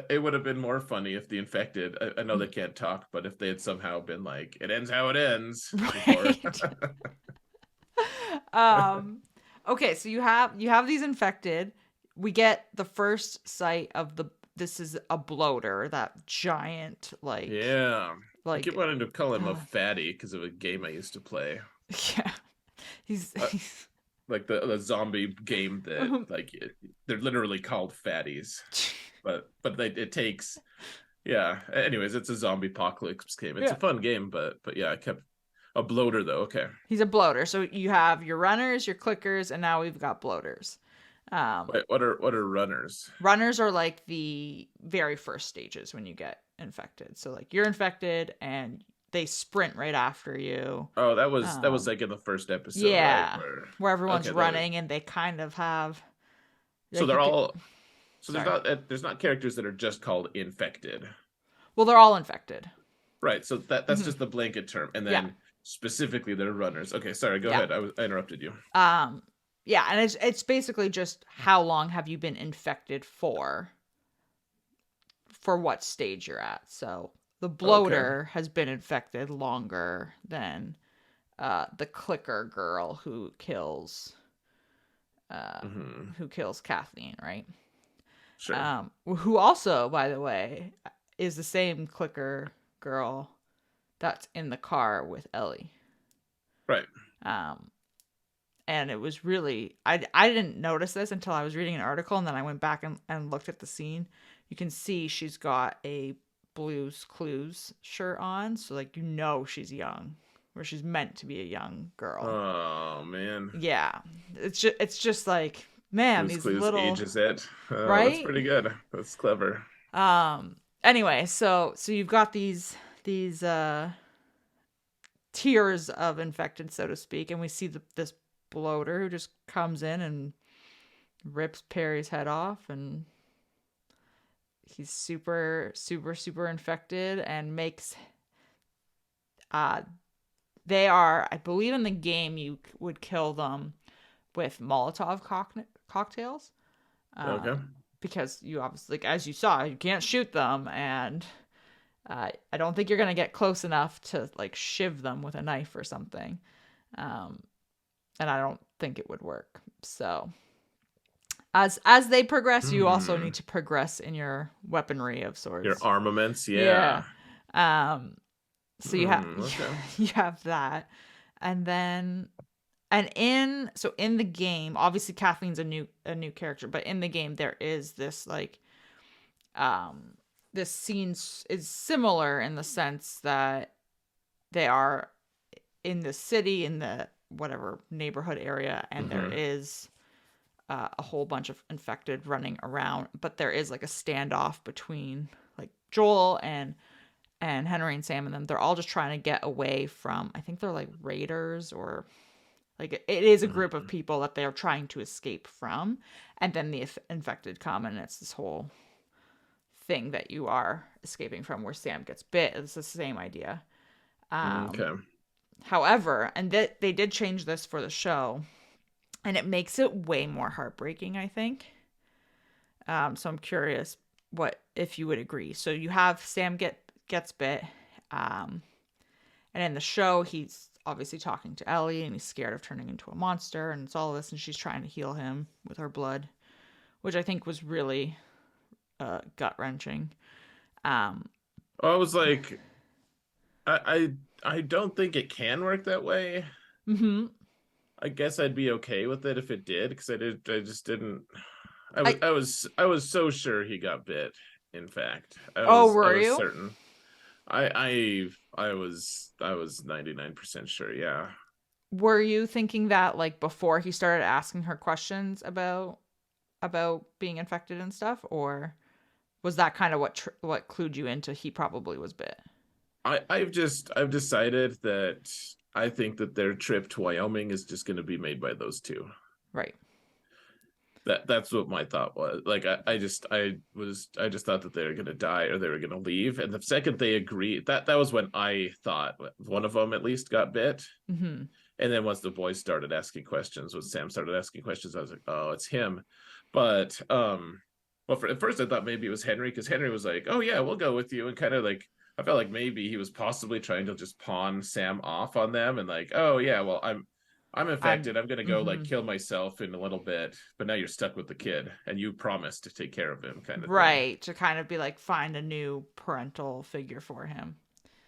Speaker 1: it would have been more funny if the infected, I know they can't talk, but if they had somehow been like, it ends how it ends before.
Speaker 2: Right. um okay, so you have these infected. We get the first sight of the this is a bloater, that giant
Speaker 1: Yeah. I keep
Speaker 2: like
Speaker 1: wanting to call him a
Speaker 2: uh,
Speaker 1: fatty because of a game I used to play.
Speaker 2: yeah. He's,
Speaker 1: Uh,
Speaker 2: he's
Speaker 1: like the zombie game that, like, they're literally called fatties, but it takes Yeah. Anyways, it's a zombie apocalypse game. It's a
Speaker 2: Yeah.
Speaker 1: fun game, but yeah, I kept a bloater though. Okay.
Speaker 2: He's a bloater. So you have your runners, your clickers, and now we've got bloaters. Um,
Speaker 1: Wait, what are runners?
Speaker 2: Runners are like the very first stages when you get infected. So like you're infected and they sprint right after you.
Speaker 1: Oh, that was
Speaker 2: Um,
Speaker 1: like in the first episode, right?
Speaker 2: yeah, where everyone's
Speaker 1: Okay, that
Speaker 2: running and they kind of have
Speaker 1: so
Speaker 2: like
Speaker 1: they're
Speaker 2: you could.
Speaker 1: all so
Speaker 2: Sorry.
Speaker 1: there's not characters that are just called infected.
Speaker 2: Well, they're all infected.
Speaker 1: Right. So that's
Speaker 2: Hmm.
Speaker 1: just the blanket term. And
Speaker 2: Yeah,
Speaker 1: then specifically they're runners. Okay, sorry, go
Speaker 2: yeah.
Speaker 1: ahead. I interrupted you.
Speaker 2: Um, yeah, and it's basically just how long have you been infected for what stage you're at. So the
Speaker 1: Okay.
Speaker 2: bloater has been infected longer than the clicker girl uh,
Speaker 1: Hmm.
Speaker 2: who kills Kathleen, right?
Speaker 1: Sure.
Speaker 2: Who also, by the way, is the same clicker girl that's in the car with Ellie.
Speaker 1: Right.
Speaker 2: Um, and it was really I didn't notice this until I was reading an article, and then I went back and looked at the scene. You can see she's got a Blue's Clues shirt on, so like she's young, or she's meant to be a young girl.
Speaker 1: Oh man.
Speaker 2: Yeah, it's just like, man,
Speaker 1: Blue's
Speaker 2: these
Speaker 1: Clues
Speaker 2: little,
Speaker 1: ages it. Oh, that's
Speaker 2: right.
Speaker 1: pretty good. That's clever.
Speaker 2: Anyway, so you've got these tiers of infected, so to speak, and we see this bloater who just comes in and rips Perry's head off, and he's super super super infected and makes uh they are, I believe in the game you would kill them with Molotov cocktails.
Speaker 1: Okay.
Speaker 2: Because you obviously, like, as you saw, you can't shoot them, and I don't think you're gonna get close enough to like shiv them with a knife or something. Um, and I don't think it would work. So as they progress, you also
Speaker 1: Hmm.
Speaker 2: need to progress in your weaponry of
Speaker 1: Your
Speaker 2: sorts.
Speaker 1: armaments,
Speaker 2: Yeah.
Speaker 1: yeah.
Speaker 2: Um. So you have
Speaker 1: Okay.
Speaker 2: you have that, and then in the game, obviously Kathleen's a new character, but in the game there is this like um this scene is similar in the sense that they are in the city, in the whatever neighborhood area, and there
Speaker 1: Hmm.
Speaker 2: is a whole bunch of infected running around, but there is like a standoff between like Joel and Henry and Sam and them. They're all just trying to get away from, I think they're like raiders, or like it is a group of
Speaker 1: Hmm.
Speaker 2: people that they're trying to escape from, and then the infected come, and it's this whole thing that you are escaping from where Sam gets bit. It's the same idea. Um,
Speaker 1: Okay.
Speaker 2: However, and that they did change this for the show, and it makes it way more heartbreaking, I think. So I'm curious what if you would agree. So you have Sam gets bit, um, and in the show he's obviously talking to Ellie, and he's scared of turning into a monster, and it's all this, and she's trying to heal him with her blood, which I think was really gut wrenching. Um,
Speaker 1: I was like, I don't think it can work that way.
Speaker 2: mm-hmm.
Speaker 1: I guess I'd be okay with it if it did, because I just didn't. I was
Speaker 2: I
Speaker 1: I was I was so sure he got bit. In fact, I
Speaker 2: Oh,
Speaker 1: was I
Speaker 2: were
Speaker 1: was
Speaker 2: you?
Speaker 1: certain. I was 99% sure. Yeah.
Speaker 2: Were you thinking that like before he started asking her questions about being infected and stuff, or was that kind of what clued you into he probably was bit?
Speaker 1: I've decided that I think that their trip to Wyoming is just going to be made by those two.
Speaker 2: Right.
Speaker 1: That's what my thought was. Like I just thought that they were gonna die or they were gonna leave. And the second they agreed, that was when I thought one of them at least got bit.
Speaker 2: Mm-hmm.
Speaker 1: And then once the boys started asking questions, when Sam started asking questions, I was like, oh, it's him. But well, at first I thought maybe it was Henry, because Henry was like, oh yeah, we'll go with you, and kind of like I felt like maybe he was possibly trying to just pawn Sam off on them, and like, oh yeah, well I'm
Speaker 2: I'm.
Speaker 1: infected. I'm gonna go like
Speaker 2: Mm-hmm.
Speaker 1: kill myself in a little bit, but now you're stuck with the kid, and you promised to take care of him, kind of thing.
Speaker 2: Right, to kind of be like find a new parental figure for him.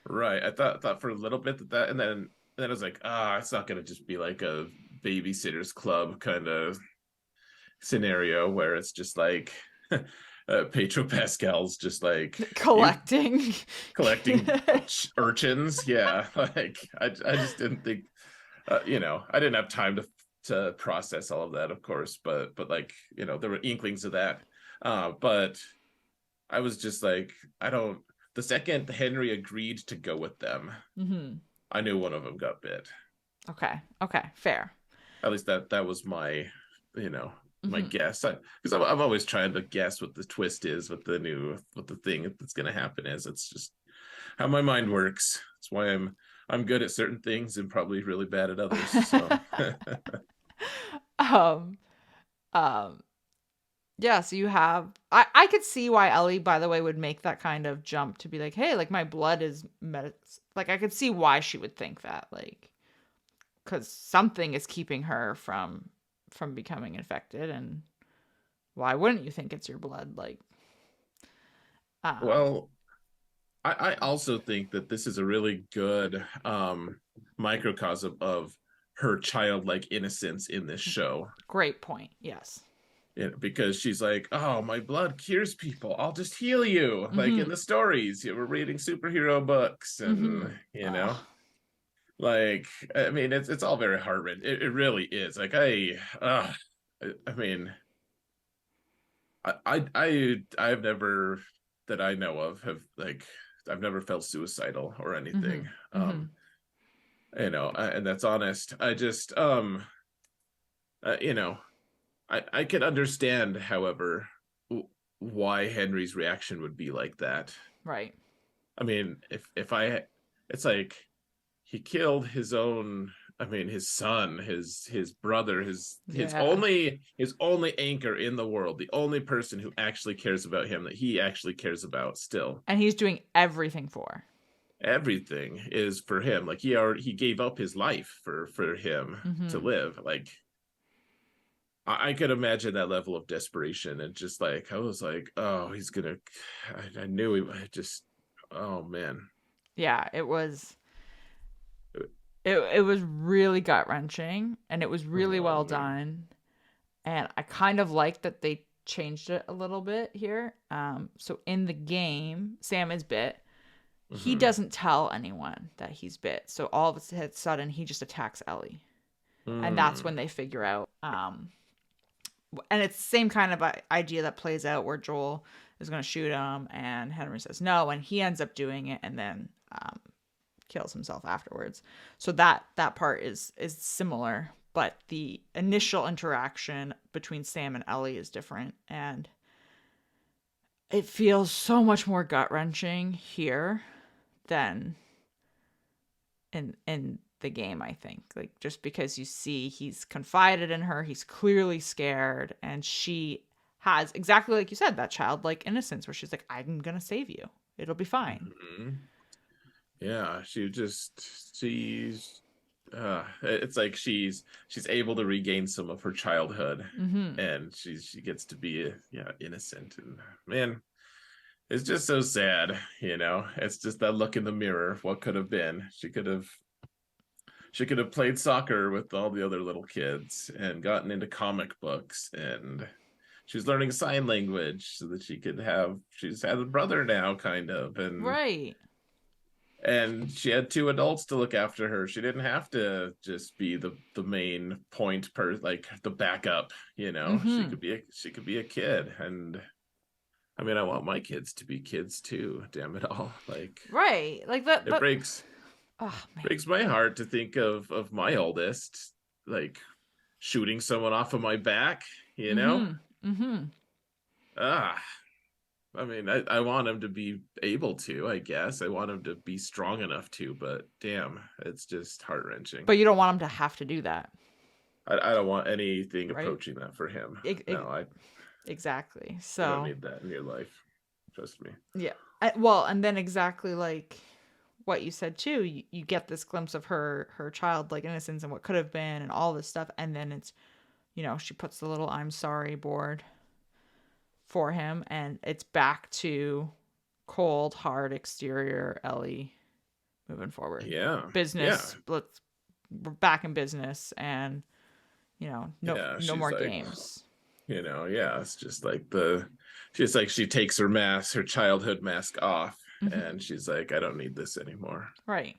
Speaker 1: Right. I thought for a little bit and then I was like, it's not gonna just be like a babysitters club kind of scenario where it's just like Pedro Pascal's just like you
Speaker 2: Collecting.
Speaker 1: collecting urchins. Yeah, like I just didn't think, I didn't have time to process all of that, of course, but like, there were inklings of that. But I was just like, I don't. The second Henry agreed to go with them,
Speaker 2: Hmm.
Speaker 1: I knew one of them got bit.
Speaker 2: Okay. Okay. Fair.
Speaker 1: At least that was my, you know, my
Speaker 2: Hmm.
Speaker 1: guess. Because I'm always trying to guess what the twist is, what the thing that's going to happen is. It's just how my mind works. That's why I'm good at certain things and probably really bad at others. So
Speaker 2: um. Um. Yeah. So you have. I could see why Ellie, by the way, would make that kind of jump to be like, hey, like my blood is like I could see why she would think that, like, because something is keeping her from becoming infected, and why wouldn't you think it's your blood? Like, um,
Speaker 1: well, I also think that this is a really good microcosm of her childlike innocence in this show.
Speaker 2: great point. Yes.
Speaker 1: Because she's like, "Oh, my blood cures people. I'll just heal you." Like in
Speaker 2: Mm-hmm.
Speaker 1: the stories, we're reading superhero books,
Speaker 2: Mm-hmm.
Speaker 1: and
Speaker 2: Ugh.
Speaker 1: like, I mean, it's all very heart wrenching. It really is. Like I mean, I've never, that I know of, have like, I've never felt suicidal or
Speaker 2: Mm-hmm.
Speaker 1: anything.
Speaker 2: Mm-hmm.
Speaker 1: And that's honest. I just uh, you know, I can understand, however, why Henry's reaction would be like that.
Speaker 2: Right.
Speaker 1: I mean, if I, it's like he killed his own. I mean, his son, his brother,
Speaker 2: Yeah.
Speaker 1: his only anchor in the world, the only person who actually cares about him, that he actually cares about still.
Speaker 2: And he's doing everything for.
Speaker 1: Everything is for him. Like he gave up his life for him to
Speaker 2: Mm-hmm.
Speaker 1: live. Like I could imagine that level of desperation, and just like I was like, oh, he's gonna. I knew he just. Oh man.
Speaker 2: Yeah. It was really gut wrenching, and it was really
Speaker 1: Oh
Speaker 2: well
Speaker 1: man.
Speaker 2: done. And I kind of like that they changed it a little bit here. So in the game, Sam is bit. He
Speaker 1: Mm-hmm.
Speaker 2: doesn't tell anyone that he's bit. So all of a sudden, he just attacks Ellie, and that's when
Speaker 1: Mm.
Speaker 2: they figure out. And it's the same kind of idea that plays out where Joel is going to shoot him, and Henry says no, and he ends up doing it, and then kills himself afterwards. So that part is similar, but the initial interaction between Sam and Ellie is different, and it feels so much more gut wrenching here than in the game. I think, like, just because you see he's confided in her, he's clearly scared, and she has, exactly like you said, that childlike innocence where she's like, I'm gonna save you, it'll be fine.
Speaker 1: Mm-hmm. Yeah, she's it's like she's able to regain some of her childhood,
Speaker 2: Mm-hmm.
Speaker 1: and she gets to be, yeah, innocent. And man, it's just so sad. It's just that look in the mirror, what could have been. She could have played soccer with all the other little kids and gotten into comic books, and she's learning sign language so that she's had a brother now, kind of.
Speaker 2: Right.
Speaker 1: And she had two adults to look after her. She didn't have to just be the main point, like the backup. She
Speaker 2: Mm-hmm.
Speaker 1: could be a kid. And I mean, I want my kids to be kids too, damn it all. Like,
Speaker 2: Right. Like that.
Speaker 1: it
Speaker 2: That. Oh man.
Speaker 1: breaks my heart to think of my oldest, like, shooting someone off of my back. you know
Speaker 2: Mm-hmm. Mm-hmm.
Speaker 1: ah I mean, I want him to be able to, I guess. I want him to be strong enough to, but damn, it's just heart-wrenching.
Speaker 2: But you don't want him to have to do that,
Speaker 1: I don't want anything
Speaker 2: right?
Speaker 1: approaching that for him.
Speaker 2: Ex-
Speaker 1: No,
Speaker 2: exactly.
Speaker 1: you don't
Speaker 2: So
Speaker 1: need that in your life. Trust me.
Speaker 2: yeah. Well, and then exactly like what you said too. You get this glimpse of her childlike innocence and what could have been and all this stuff, and then it's, she puts the little "I'm sorry" board for him, and it's back to cold, hard exterior Ellie moving forward.
Speaker 1: Yeah. Yeah.
Speaker 2: Business, we're back in business, and no
Speaker 1: Yeah.
Speaker 2: no more games.
Speaker 1: Yeah, it's just like she's like, she takes her childhood mask off,
Speaker 2: Hmm.
Speaker 1: and she's like, I don't need this anymore.
Speaker 2: Right.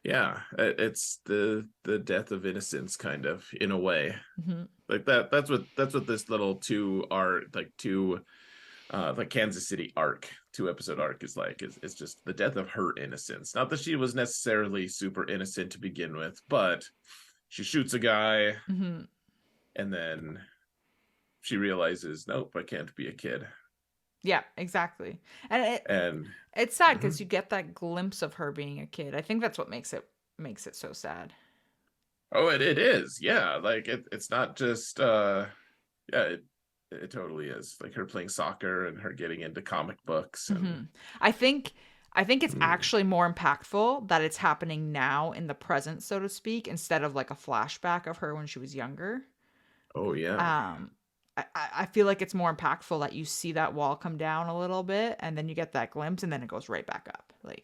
Speaker 1: Yeah, it's the death of innocence, kind of, in a way.
Speaker 2: Hmm.
Speaker 1: Like that's what this little two like Kansas City arc, 2 episode arc is like. It's just the death of her innocence. Not that she was necessarily super innocent to begin with, but she shoots a guy,
Speaker 2: Hmm.
Speaker 1: and then she realizes, nope, I can't be a kid.
Speaker 2: Yeah, exactly. And
Speaker 1: And
Speaker 2: it's sad because
Speaker 1: mhm.
Speaker 2: you get that glimpse of her being a kid. I think that's what makes it so sad.
Speaker 1: Oh, it is. Yeah, like it's not just yeah, it totally is. Like her playing soccer and her getting into comic books and
Speaker 2: Hmm. I think I think it's
Speaker 1: mm,
Speaker 2: actually more impactful that it's happening now in the present, so to speak, instead of like a flashback of her when she was younger.
Speaker 1: oh yeah.
Speaker 2: Um, I feel like it's more impactful that you see that wall come down a little bit, and then you get that glimpse, and then it goes right back up. Like,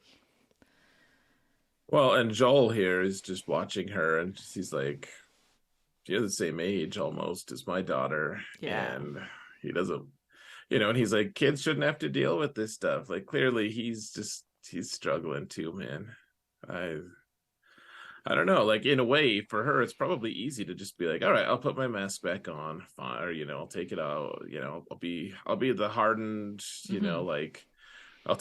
Speaker 1: Well, and Joel here is just watching her, and he's like, she has the same age almost as my daughter,
Speaker 2: yeah,
Speaker 1: and he doesn't, and he's like, kids shouldn't have to deal with this stuff. Like clearly he's struggling too, man. I I don't know. Like in a way, for her, it's probably easy to just be like, "All right, I'll put my mask back on, fine, or I'll take it out. I'll be the hardened,
Speaker 2: mm-hmm.
Speaker 1: like I'll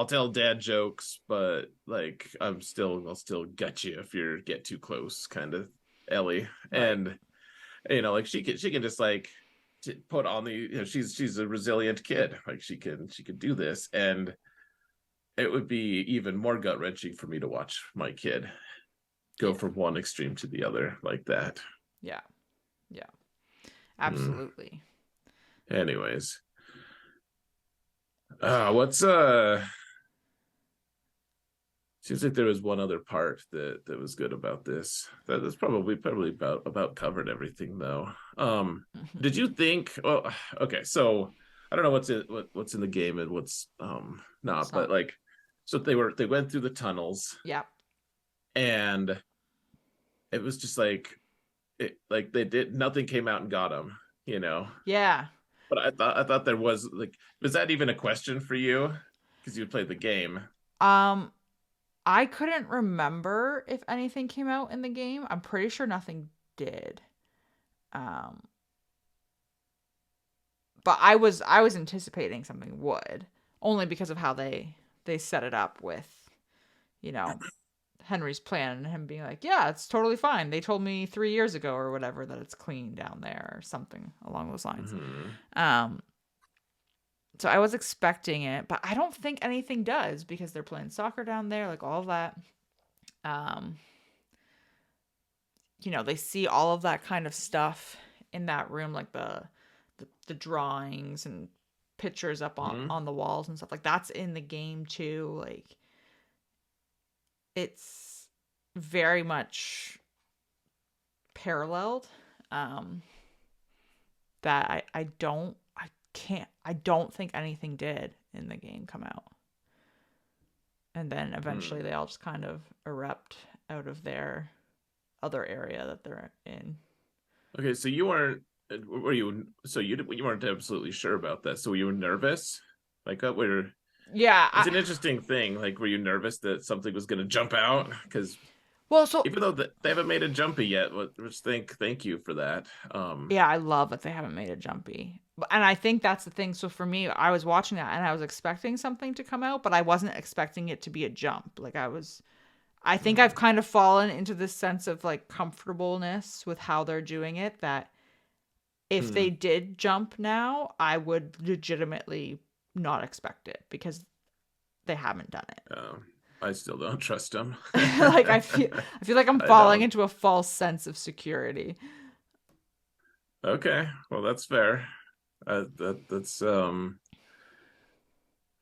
Speaker 1: tell dad jokes, but like I'll still gut you if you get too close, kind of Ellie."
Speaker 2: Right,
Speaker 1: And like she can just like put on the she's a resilient kid, like she can do this, and it would be even more gut wrenching for me to watch my kid go
Speaker 2: yeah,
Speaker 1: from one extreme to the other like that.
Speaker 2: yeah, yeah,
Speaker 1: Hmm.
Speaker 2: absolutely.
Speaker 1: Anyways, what's seems like there was one other part that was good about this. That's probably about covered everything though.
Speaker 2: Hmm.
Speaker 1: Did you think? Well, okay, so I don't know what's in the game and what's not,
Speaker 2: So,
Speaker 1: but like, so they went through the tunnels,
Speaker 2: yeah,
Speaker 1: and it was just like they did nothing came out and got them, you know.
Speaker 2: yeah.
Speaker 1: But I thought there was that even a question for you because you played the game?
Speaker 2: Um, I couldn't remember if anything came out in the game. I'm pretty sure nothing did. Um, but I was anticipating something would, only because of how they set it up with, you know, Henry's plan and him being like, "Yeah, it's totally fine. They told me 3 years ago or whatever that it's clean down there or something along those lines."
Speaker 1: Hmm.
Speaker 2: Um so I was expecting it, but I don't think anything does because they're playing soccer down there, like all of that. Um they see all of that kind of stuff in that room, like the drawings and pictures up
Speaker 1: Hmm.
Speaker 2: on the walls and stuff. Like that's in the game too. Like it's very much paralleled. Um that I don't think anything did in the game come out. And then eventually
Speaker 1: Hmm.
Speaker 2: they all just kind of erupt out of their other area that they're in.
Speaker 1: Okay, so you weren't. Were you? So you weren't absolutely sure about that. So you were nervous. Like that were.
Speaker 2: Yeah,
Speaker 1: It's an interesting thing. Like, were you nervous that something was going to jump out? Because
Speaker 2: well, so
Speaker 1: even though they haven't made a jumpy yet, which thank you for that.
Speaker 2: yeah, I love that they haven't made it jumpy. And I think that's the thing. So for me, I was watching that and I was expecting something to come out, but I wasn't expecting it to be a jump. I think I've
Speaker 1: Hmm.
Speaker 2: kind of fallen into this sense of like comfortableness with how they're doing it that if
Speaker 1: Hmm.
Speaker 2: they did jump now, I would legitimately not expect it because they haven't done it.
Speaker 1: Um, I still don't trust them.
Speaker 2: Like I feel like I'm
Speaker 1: I
Speaker 2: falling
Speaker 1: don't.
Speaker 2: into a false sense of security.
Speaker 1: Okay, well that's fair. That's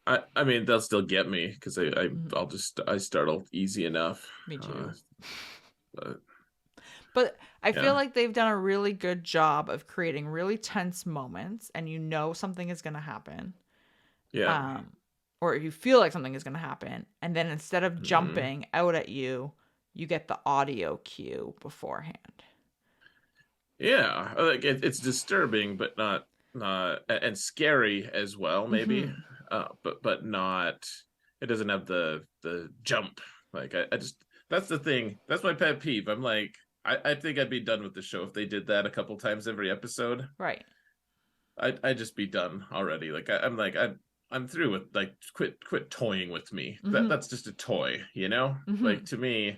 Speaker 1: I mean they'll still get me because
Speaker 2: Mhm.
Speaker 1: I startle easy enough.
Speaker 2: Me
Speaker 1: Uh,
Speaker 2: too.
Speaker 1: but
Speaker 2: But I feel
Speaker 1: yeah,
Speaker 2: like they've done a really good job of creating really tense moments and you know something is going to happen.
Speaker 1: yeah.
Speaker 2: Um or you feel like something is going to happen and then instead of
Speaker 1: Hmm.
Speaker 2: jumping out at you, you get the audio cue beforehand.
Speaker 1: Yeah, like it's disturbing, but not and scary as well, maybe.
Speaker 2: Hmm.
Speaker 1: But not. It doesn't have the jump. Like I just that's the thing. That's my pet peeve. I'm like I think I'd be done with the show if they did that a couple times every episode.
Speaker 2: Right.
Speaker 1: I'd just be done already. Like I'm like I'm through with like quit toying with me.
Speaker 2: Hmm.
Speaker 1: That's just a toy, you know? Like
Speaker 2: Hmm.
Speaker 1: to me,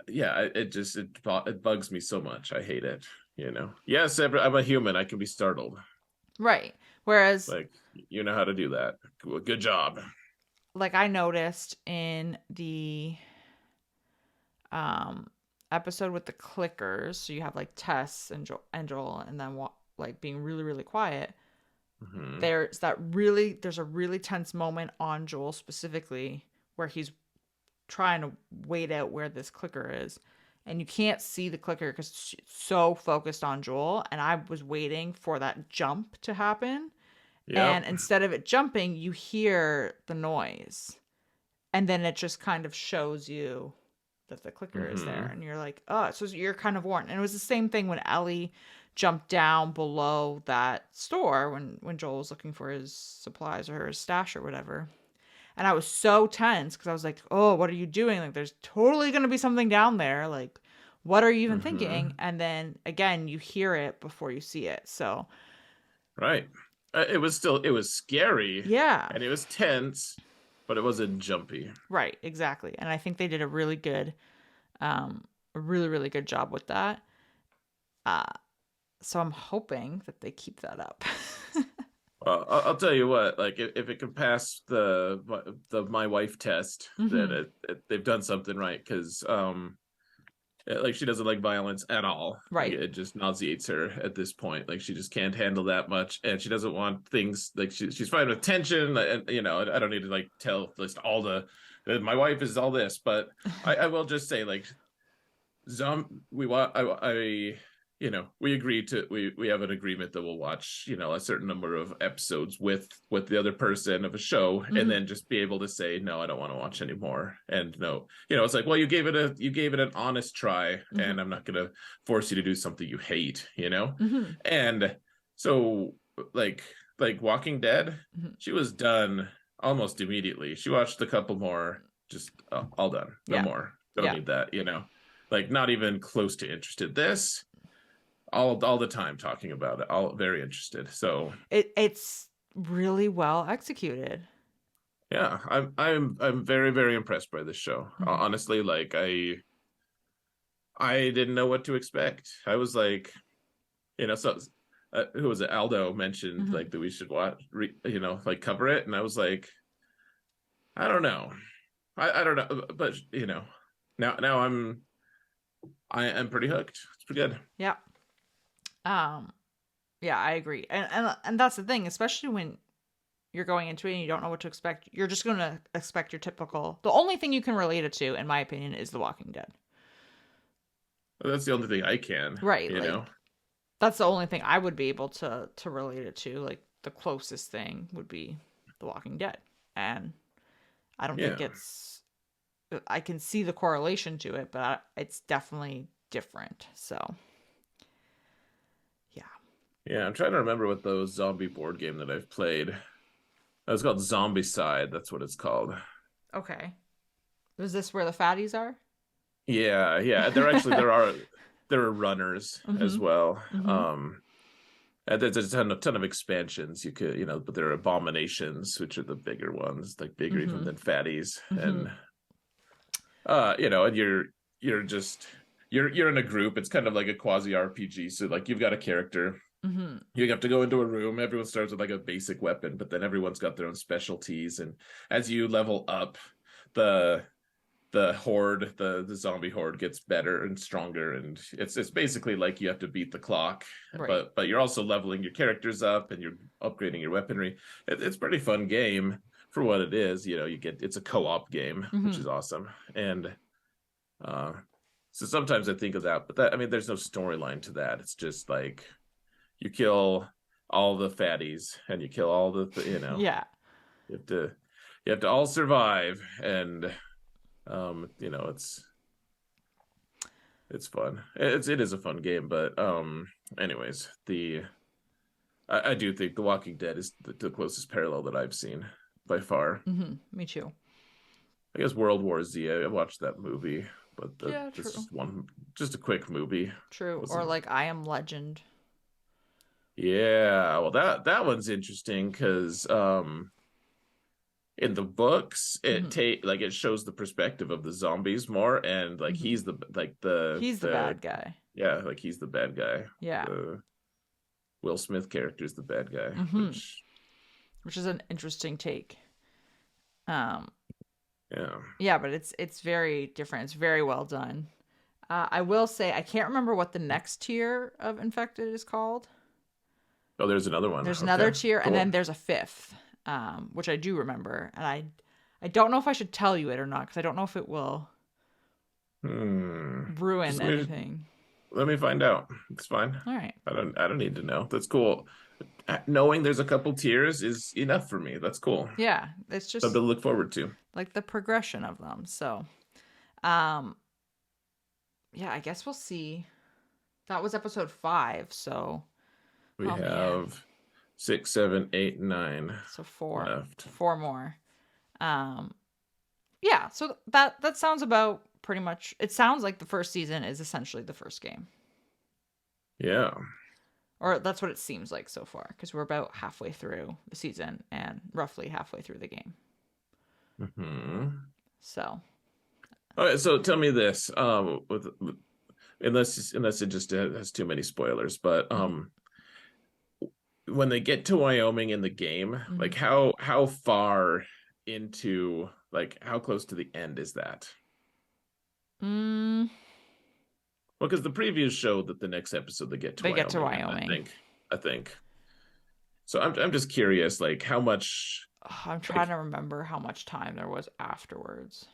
Speaker 1: yeah, it bugs me so much. I hate it. You know. Yes, I'm a human. I can be startled.
Speaker 2: Right. Whereas,
Speaker 1: Like you know how to do that. Good job.
Speaker 2: like I noticed in the um episode with the clickers, so you have like Tess and Joel, and then like being really really quiet.
Speaker 1: Hmm.
Speaker 2: There's a really tense moment on Joel specifically where he's trying to wait out where this clicker is. And you can't see the clicker because it's so focused on Joel. And I was waiting for that jump to happen. And
Speaker 1: Yep.
Speaker 2: instead of it jumping, you hear the noise. And then it just kind of shows you that the clicker is there.
Speaker 1: Hmm.
Speaker 2: And you're like, oh, so you're kind of warned. And it was the same thing when Ellie jumped down below that store when Joel was looking for his supplies or his stash or whatever. And I was so tense because I was like, oh, what are you doing? Like, there's totally going to be something down there. Like, what are you even thinking?
Speaker 1: Hmm.
Speaker 2: And then again, you hear it before you see it. So,
Speaker 1: Right. It was scary
Speaker 2: yeah,
Speaker 1: and it was tense, but it wasn't jumpy.
Speaker 2: right, exactly. And I think they did a really, really good job with that. Uh, so I'm hoping that they keep that up.
Speaker 1: I'll tell you what, like if it can pass the my wife test, then
Speaker 2: Hmm.
Speaker 1: they've done something right because like she doesn't like violence at all. Like
Speaker 2: Right.
Speaker 1: it just nauseates her at this point. Like she just can't handle that much, and she doesn't want things like she's fine with tension. And you know, I don't need to like list all the my wife is all this, but I will just say like we want I you know we agreed to we have an agreement that we'll watch you know a certain number of episodes with the other person of a show and
Speaker 2: Hmm.
Speaker 1: then just be able to say no I don't want to watch anymore and no you know it's like well you gave it an honest try
Speaker 2: Hmm.
Speaker 1: and I'm not gonna force you to do something you hate you know
Speaker 2: Hmm.
Speaker 1: and so like like Walking Dead
Speaker 2: Hmm.
Speaker 1: she was done almost immediately she watched a couple more just all done no
Speaker 2: Yeah.
Speaker 1: more don't
Speaker 2: Yeah.
Speaker 1: need that you know like not even close to interested. This all the time talking about it, all very interested. So
Speaker 2: It's really well executed.
Speaker 1: yeah, I'm very very impressed by this show.
Speaker 2: Hmm.
Speaker 1: Honestly, like I didn't know what to expect. I was like, you know, so who was it? Aldo mentioned
Speaker 2: Hmm.
Speaker 1: like that we should watch, you know, like cover it, and I was like, I don't know, I don't know, but you know, now I am pretty hooked. It's pretty good.
Speaker 2: Yeah. Um, Yeah, I agree. And that's the thing, especially when you're going into it and you don't know what to expect. You're just going to expect your typical. The only thing you can relate it to, in my opinion, is The Walking Dead.
Speaker 1: That's the only thing I can,
Speaker 2: Right,
Speaker 1: you know.
Speaker 2: like that's the only thing I would be able to relate it to. Like the closest thing would be The Walking Dead. And I don't think
Speaker 1: Yeah.
Speaker 2: it's I can see the correlation to it, but it's definitely different. So, yeah.
Speaker 1: Yeah, I'm trying to remember what those zombie board game that I've played. It's called Zombie Side. That's what it's called.
Speaker 2: Okay. Is this where the fatties are?
Speaker 1: Yeah, yeah. There are runners as
Speaker 2: Mhm.
Speaker 1: well.
Speaker 2: Mhm.
Speaker 1: And there's a ton of expansions you could, you know, but there are abominations, which are the bigger ones, like bigger even
Speaker 2: Mhm.
Speaker 1: than fatties.
Speaker 2: Mhm.
Speaker 1: And you know, and you're just you're in a group. It's kind of like a quasi RPG. So like you've got a character
Speaker 2: Mhm.
Speaker 1: you have to go into a room. Everyone starts with like a basic weapon, but then everyone's got their own specialties. And as you level up, the the zombie horde gets better and stronger. And it's basically like you have to beat the clock,
Speaker 2: Right.
Speaker 1: but you're also leveling your characters up and you're upgrading your weaponry. It's a pretty fun game for what it is. You know, you get it's a co-op game, which
Speaker 2: Mhm.
Speaker 1: is awesome. And uh so sometimes I think of that, but that I mean, there's no storyline to that. It's just like you kill all the fatties and you kill all you know
Speaker 2: Yeah.
Speaker 1: you have to you have to all survive and you know It's fun. It is a fun game, but anyways, the I do think The Walking Dead is the closest parallel that I've seen by far.
Speaker 2: Me too.
Speaker 1: I guess World War Z. I watched that movie, but
Speaker 2: Yeah,
Speaker 1: that's
Speaker 2: true.
Speaker 1: just a quick movie.
Speaker 2: True. Or
Speaker 1: Wasn't
Speaker 2: like I Am Legend.
Speaker 1: Yeah, well that one's interesting because in the books
Speaker 2: Hmm.
Speaker 1: it shows the perspective of the zombies more, and like
Speaker 2: Hmm.
Speaker 1: he's the like the
Speaker 2: He's the
Speaker 1: the
Speaker 2: bad guy.
Speaker 1: yeah, like he's the bad guy.
Speaker 2: Yeah.
Speaker 1: The Will Smith character is the bad guy,
Speaker 2: Hmm.
Speaker 1: which
Speaker 2: Which is an interesting take. Um,
Speaker 1: yeah.
Speaker 2: yeah, but it's very different. It's very well done. I will say I can't remember what the next tier of infected is called.
Speaker 1: Oh, there's another one.
Speaker 2: There's another
Speaker 1: Okay,
Speaker 2: tier, and
Speaker 1: cool.
Speaker 2: then there's a fifth, which I do remember, and I don't know if I should tell you it or not because I don't know if it will
Speaker 1: Hmm.
Speaker 2: ruin
Speaker 1: Just
Speaker 2: anything.
Speaker 1: let me find out. It's fine.
Speaker 2: All right.
Speaker 1: I don't need to know. That's cool. Knowing there's a couple tiers is enough for me. That's cool.
Speaker 2: Yeah, it's
Speaker 1: Something
Speaker 2: just
Speaker 1: to look forward to.
Speaker 2: like the progression of them. So, um, yeah, I guess we'll see. That was episode 5, so
Speaker 1: We
Speaker 2: oh man.
Speaker 1: have 6, 7, 8, 9
Speaker 2: So four.
Speaker 1: left.
Speaker 2: Four more. Um yeah, so that sounds about pretty much it sounds like the first season is essentially the first game.
Speaker 1: Yeah.
Speaker 2: Or that's what it seems like so far because we're about halfway through the season and roughly halfway through the game.
Speaker 1: Hmm.
Speaker 2: So,
Speaker 1: All right, so tell me this, unless it just has too many spoilers, but
Speaker 2: mhm,
Speaker 1: when they get to Wyoming in the game,
Speaker 2: mhm.
Speaker 1: like how far into like how close to the end is that?
Speaker 2: Mm,
Speaker 1: Well, because the previews showed that the next episode they get to
Speaker 2: they get to
Speaker 1: Wyoming, and
Speaker 2: Wyoming.
Speaker 1: I think so. I'm just curious, like how much,
Speaker 2: Ugh, I'm trying
Speaker 1: like
Speaker 2: to remember how much time there was afterwards.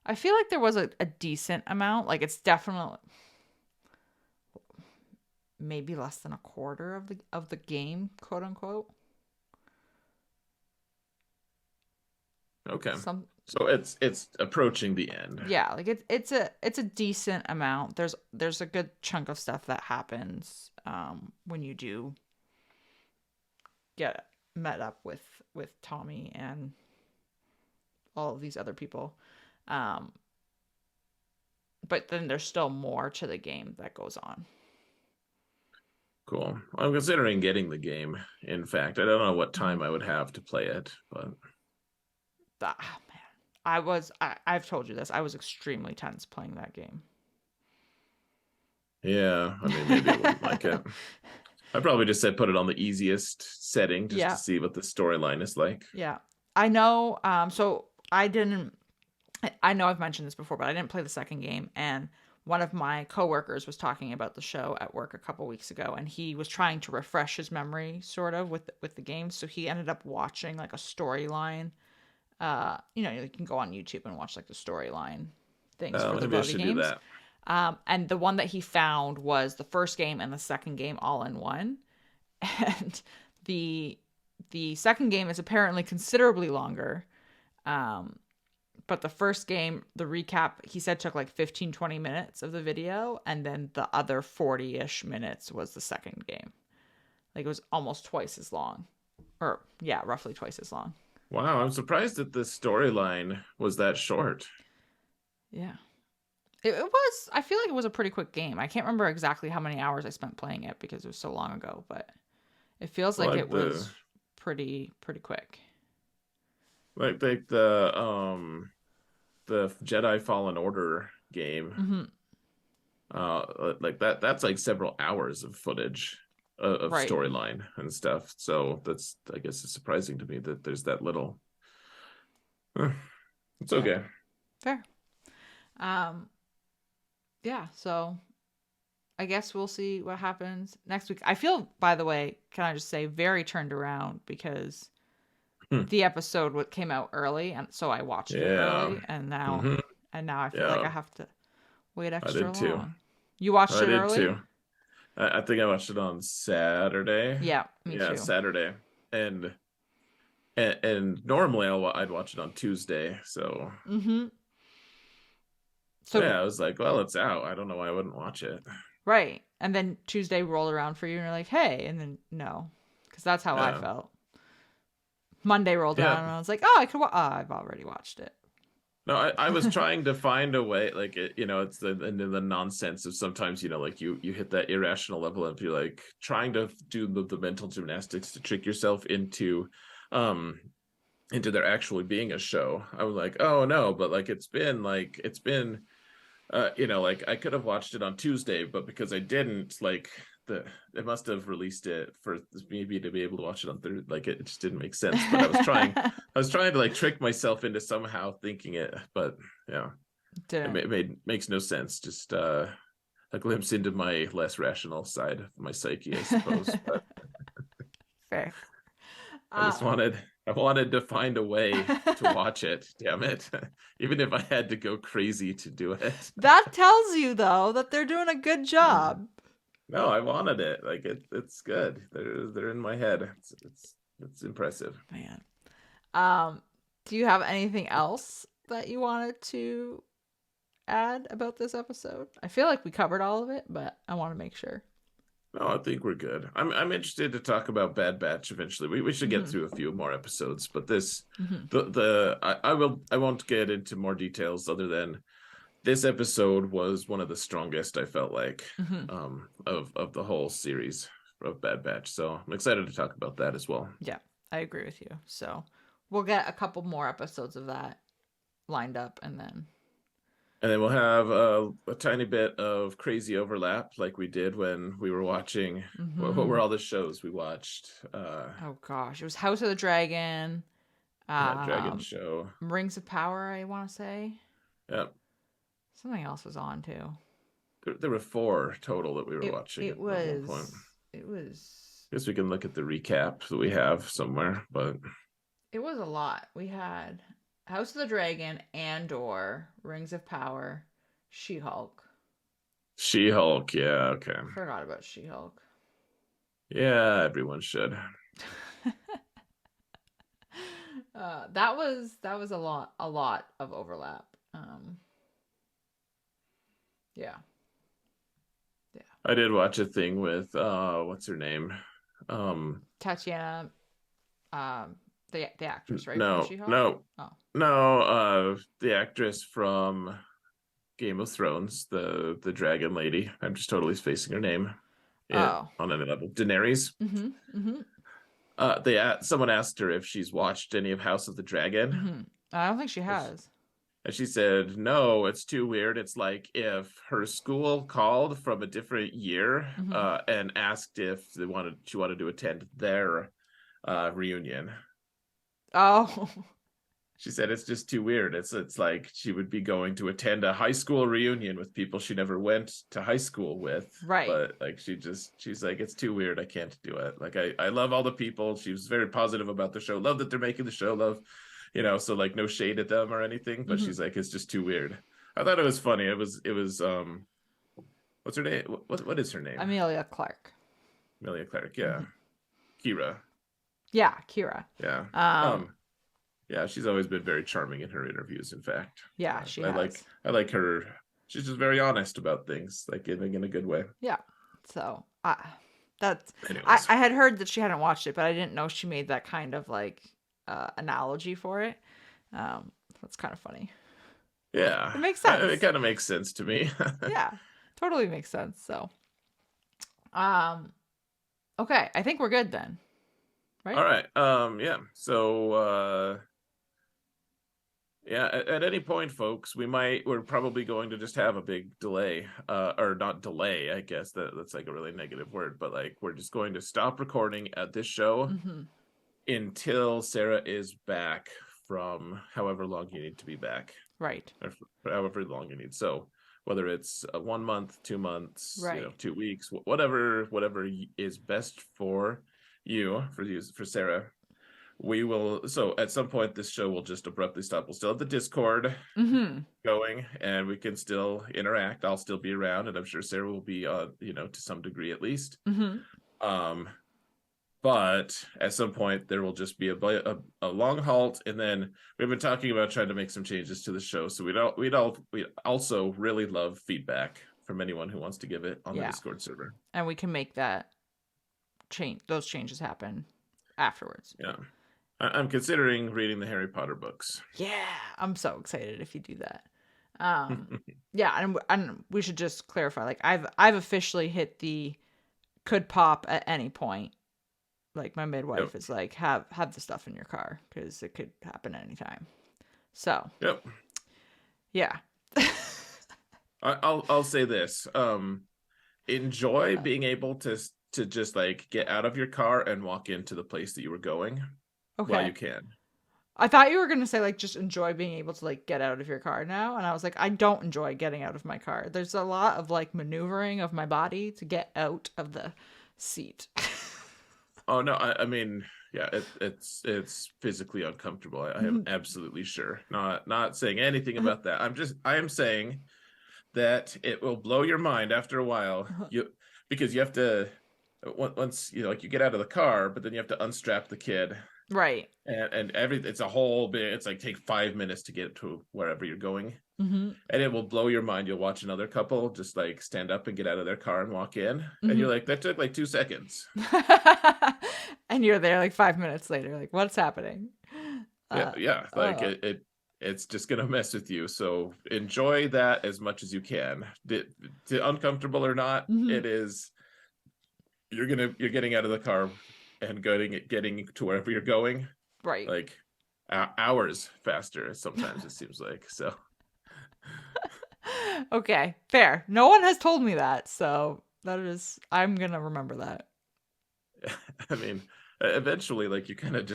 Speaker 2: I feel like there was a decent amount. Like it's definitely maybe less than a quarter of the game, quote unquote.
Speaker 1: okay,
Speaker 2: Some
Speaker 1: so it's approaching the end.
Speaker 2: yeah, like it's a decent amount. There's a good chunk of stuff that happens when you do get met up with Tommy and all of these other people. Um but then there's still more to the game that goes on.
Speaker 1: Cool. I'm considering getting the game. In fact, I don't know what
Speaker 2: Mm-hmm.
Speaker 1: time I would have to play it, but
Speaker 2: Man, I've told you this. I was extremely tense playing that game.
Speaker 1: yeah, I mean, maybe I wouldn't like it. I probably just said put it on the easiest setting just to
Speaker 2: Yeah,
Speaker 1: see what the storyline is like.
Speaker 2: yeah. I know. So I didn't. I know I've mentioned this before, but I didn't play the second game. And one of my coworkers was talking about the show at work a couple weeks ago, and he was trying to refresh his memory, sort of, with the game. So he ended up watching like a storyline. You can go on YouTube and watch like the storyline things for
Speaker 1: Maybe I
Speaker 2: the
Speaker 1: should do
Speaker 2: games.
Speaker 1: that.
Speaker 2: And the one that he found was the first game and the second game all in one. And the the second game is apparently considerably longer. Um, but the first game, the recap, he said took like 15-20 minutes of the video, and then the other 40-ish minutes was the second game. Like it was almost twice as long. Or yeah, roughly twice as long.
Speaker 1: Wow, I'm surprised that the storyline was that short.
Speaker 2: Yeah. It was I feel like it was a pretty quick game. I can't remember exactly how many hours I spent playing it because it was so long ago, but it feels like
Speaker 1: Like
Speaker 2: it was pretty quick.
Speaker 1: the Jedi Fallen Order game.
Speaker 2: Mhm.
Speaker 1: Like that's like several hours of footage of
Speaker 2: Right.
Speaker 1: storyline and stuff. So that's I guess it's surprising to me that there's that little. It's
Speaker 2: Fair.
Speaker 1: okay.
Speaker 2: Fair. Um yeah, so I guess we'll see what happens next week. I feel, by the way, can I just say, very turned around because
Speaker 1: Hmm.
Speaker 2: the episode what came out early, and so I watched it
Speaker 1: Yeah.
Speaker 2: early,
Speaker 1: Hmm.
Speaker 2: and now I feel like
Speaker 1: Yeah.
Speaker 2: I have to wait
Speaker 1: I
Speaker 2: extra
Speaker 1: did too.
Speaker 2: long. You watched
Speaker 1: I
Speaker 2: it
Speaker 1: did
Speaker 2: early?
Speaker 1: too. I think I watched it on Saturday.
Speaker 2: Yeah, me
Speaker 1: Yeah,
Speaker 2: too.
Speaker 1: Saturday. And normally I'd watch it on Tuesday. So
Speaker 2: Mm-hmm. So
Speaker 1: yeah, I was like, well, it's out. I don't know why I wouldn't watch it.
Speaker 2: right, and then Tuesday rolled around for you, and you're like, hey, and then no, because that's how I
Speaker 1: Yeah,
Speaker 2: felt. Monday rolled
Speaker 1: yeah.
Speaker 2: around, and I was like, oh, I could. I've already watched it.
Speaker 1: No, I was trying to find a way, like it's the nonsense of sometimes, like you hit that irrational level of you're like trying to do the mental gymnastics to trick yourself um, into there actually being a show. I was like, oh no, but it's been like I could have watched it on Tuesday, but because I didn't, like the it must have released it for maybe to be able to watch it on Thursday. Like it just didn't make sense. But I was trying to like trick myself into somehow thinking it, but yeah,
Speaker 2: Didn't.
Speaker 1: it makes no sense. Just a glimpse into my less rational side of my psyche, I suppose. But
Speaker 2: Fair.
Speaker 1: I just
Speaker 2: Uh,
Speaker 1: wanted to find a way to watch it. Damn it, even if I had to go crazy to do it.
Speaker 2: that tells you though that they're doing a good job.
Speaker 1: No, I wanted it. Like it's good. They're in my head. It's impressive.
Speaker 2: Man. Um, do you have anything else that you wanted to add about this episode? I feel like we covered all of it, but I want to make sure.
Speaker 1: No, I think we're good. I'm interested to talk about Bad Batch eventually. We should get
Speaker 2: Mm-hmm.
Speaker 1: through a few more episodes, but this
Speaker 2: Mm-hmm.
Speaker 1: I won't get into more details other than this episode was one of the strongest I felt like
Speaker 2: Mm-hmm.
Speaker 1: of the whole series of Bad Batch. So I'm excited to talk about that as well.
Speaker 2: Yeah, I agree with you. So we'll get a couple more episodes of that lined up, and then
Speaker 1: And then we'll have a tiny bit of crazy overlap like we did when we were watching what
Speaker 2: mm-hmm.
Speaker 1: were all the shows we watched?
Speaker 2: Oh gosh, it was House of the Dragon,
Speaker 1: Yeah, Dragon
Speaker 2: um,
Speaker 1: Show.
Speaker 2: Rings of Power. I want to say
Speaker 1: Yeah.
Speaker 2: something else was on too.
Speaker 1: There were four total that we were
Speaker 2: It
Speaker 1: watching
Speaker 2: it
Speaker 1: at one point.
Speaker 2: was it was
Speaker 1: I guess we can look at the recap that we have somewhere, but
Speaker 2: it was a lot. We had House of the Dragon, Andor, Rings of Power, She-Hulk.
Speaker 1: She-Hulk, yeah, okay.
Speaker 2: Forgot about She-Hulk.
Speaker 1: Yeah, everyone should.
Speaker 2: That was a lot of overlap. Yeah, yeah.
Speaker 1: I did watch a thing with what's her name?
Speaker 2: Tatiana, um, the actress, right, from
Speaker 1: No,
Speaker 2: She-Hulk.
Speaker 1: no,
Speaker 2: Oh,
Speaker 1: no, the actress from Game of Thrones, the dragon lady. I'm just totally spacing her name. It
Speaker 2: oh.
Speaker 1: on any level. Daenerys.
Speaker 2: Mm-hmm. Mm-hmm.
Speaker 1: Someone asked her if she's watched any of House of the Dragon.
Speaker 2: Mm-hmm. I don't think she has.
Speaker 1: And she said, no, it's too weird. It's like if her school called from a different year
Speaker 2: Mm-hmm.
Speaker 1: and asked if she wanted to attend their reunion.
Speaker 2: Oh,
Speaker 1: She said it's just too weird. It's like she would be going to attend a high school reunion with people she never went to high school with.
Speaker 2: right.
Speaker 1: But like she's like, it's too weird. I can't do it. Like I love all the people. She was very positive about the show. Love that they're making the show. Love, so like no shade at them or anything. But
Speaker 2: Mm-hmm.
Speaker 1: she's like, it's just too weird. I thought it was funny. It was what's her name? What is her name?
Speaker 2: Amelia Clark.
Speaker 1: Amelia Clark. Yeah.
Speaker 2: Mm-hmm.
Speaker 1: Kira.
Speaker 2: Yeah, Kira.
Speaker 1: Yeah.
Speaker 2: Um,
Speaker 1: Yeah, she's always been very charming in her interviews. In fact,
Speaker 2: yeah, she
Speaker 1: I
Speaker 2: has.
Speaker 1: like her. She's just very honest about things, like in a good way.
Speaker 2: Yeah. So that's
Speaker 1: Anyways,
Speaker 2: I had heard that she hadn't watched it, but I didn't know she made that kind of like analogy for it. That's kind of funny.
Speaker 1: yeah,
Speaker 2: It makes
Speaker 1: it
Speaker 2: sense.
Speaker 1: kind of makes sense to me.
Speaker 2: Yeah, totally makes sense. So, um, okay, I think we're good then, right?
Speaker 1: All right. Yeah. So, yeah. At any point, folks, we're probably going to just have a big delay, or not delay. I guess that's like a really negative word, but like we're just going to stop recording at this show
Speaker 2: Mm-hmm.
Speaker 1: until Sarah is back from however long you need to be back.
Speaker 2: Right.
Speaker 1: Or however long you need. So whether it's 1 month, 2 months,
Speaker 2: Right.
Speaker 1: 2 weeks, whatever is best for for Sarah, we will. So at some point, this show will just abruptly stop. We'll still have the Discord
Speaker 2: Mm-hmm.
Speaker 1: going, and we can still interact. I'll still be around, and I'm sure Sarah will be, to some degree at least.
Speaker 2: Mm-hmm.
Speaker 1: Um, but at some point there will just be a long halt, and then we've been talking about trying to make some changes to the show. So we also really love feedback from anyone who wants to give it on the
Speaker 2: Yeah.
Speaker 1: Discord server.
Speaker 2: And we can make that those changes happen afterwards.
Speaker 1: Yeah, I'm considering reading the Harry Potter books.
Speaker 2: Yeah, I'm so excited if you do that. Um, yeah, and we should just clarify. Like I've officially hit the could pop at any point. Like my
Speaker 1: Yep.
Speaker 2: midwife is like have the stuff in your car because it could happen anytime. So
Speaker 1: Yep.
Speaker 2: yeah,
Speaker 1: I'll say this. Enjoy being able to just like get out of your car and walk into the place that you were going while
Speaker 2: okay.
Speaker 1: you can.
Speaker 2: I thought you were gonna say like just enjoy being able to like get out of your car now, and I was like, I don't enjoy getting out of my car. There's a lot of like maneuvering of my body to get out of the seat.
Speaker 1: Oh no, I mean, yeah, it's physically uncomfortable. I am absolutely sure. Not saying anything about that. I am saying that it will blow your mind after a while. Because you have to once you know, like you get out of the car, but then you have to unstrap the kid,
Speaker 2: Right.
Speaker 1: and it's a whole bit. It's like take 5 minutes to get to wherever you're going,
Speaker 2: Mm-hmm.
Speaker 1: and it will blow your mind. You'll watch another couple just like stand up and get out of their car and walk in, and
Speaker 2: Mm-hmm.
Speaker 1: you're like, that took like 2 seconds.
Speaker 2: And you're there like 5 minutes later, like what's happening?
Speaker 1: Yeah,
Speaker 2: Uh,
Speaker 1: yeah, like
Speaker 2: uh,
Speaker 1: it's just gonna mess with you. So enjoy that as much as you can. Uncomfortable or not,
Speaker 2: mhm.
Speaker 1: it is. You're getting out of the car and getting to wherever you're going
Speaker 2: Right.
Speaker 1: like hours faster. Sometimes it seems like so.
Speaker 2: Okay, fair. No one has told me that, so that is I'm gonna remember that.
Speaker 1: I mean, eventually, like you kind of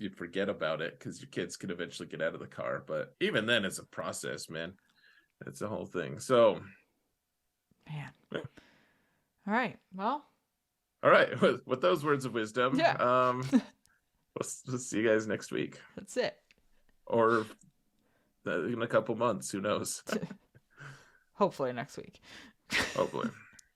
Speaker 1: you forget about it because your kids can eventually get out of the car. But even then, it's a process, man. It's a whole thing. So,
Speaker 2: Man.
Speaker 1: yeah.
Speaker 2: All right. Well,
Speaker 1: All right. With those words of wisdom,
Speaker 2: yeah.
Speaker 1: we'll see you guys next week,
Speaker 2: That's it.
Speaker 1: or in a couple months. Who knows?
Speaker 2: Hopefully next week.
Speaker 1: Hopefully.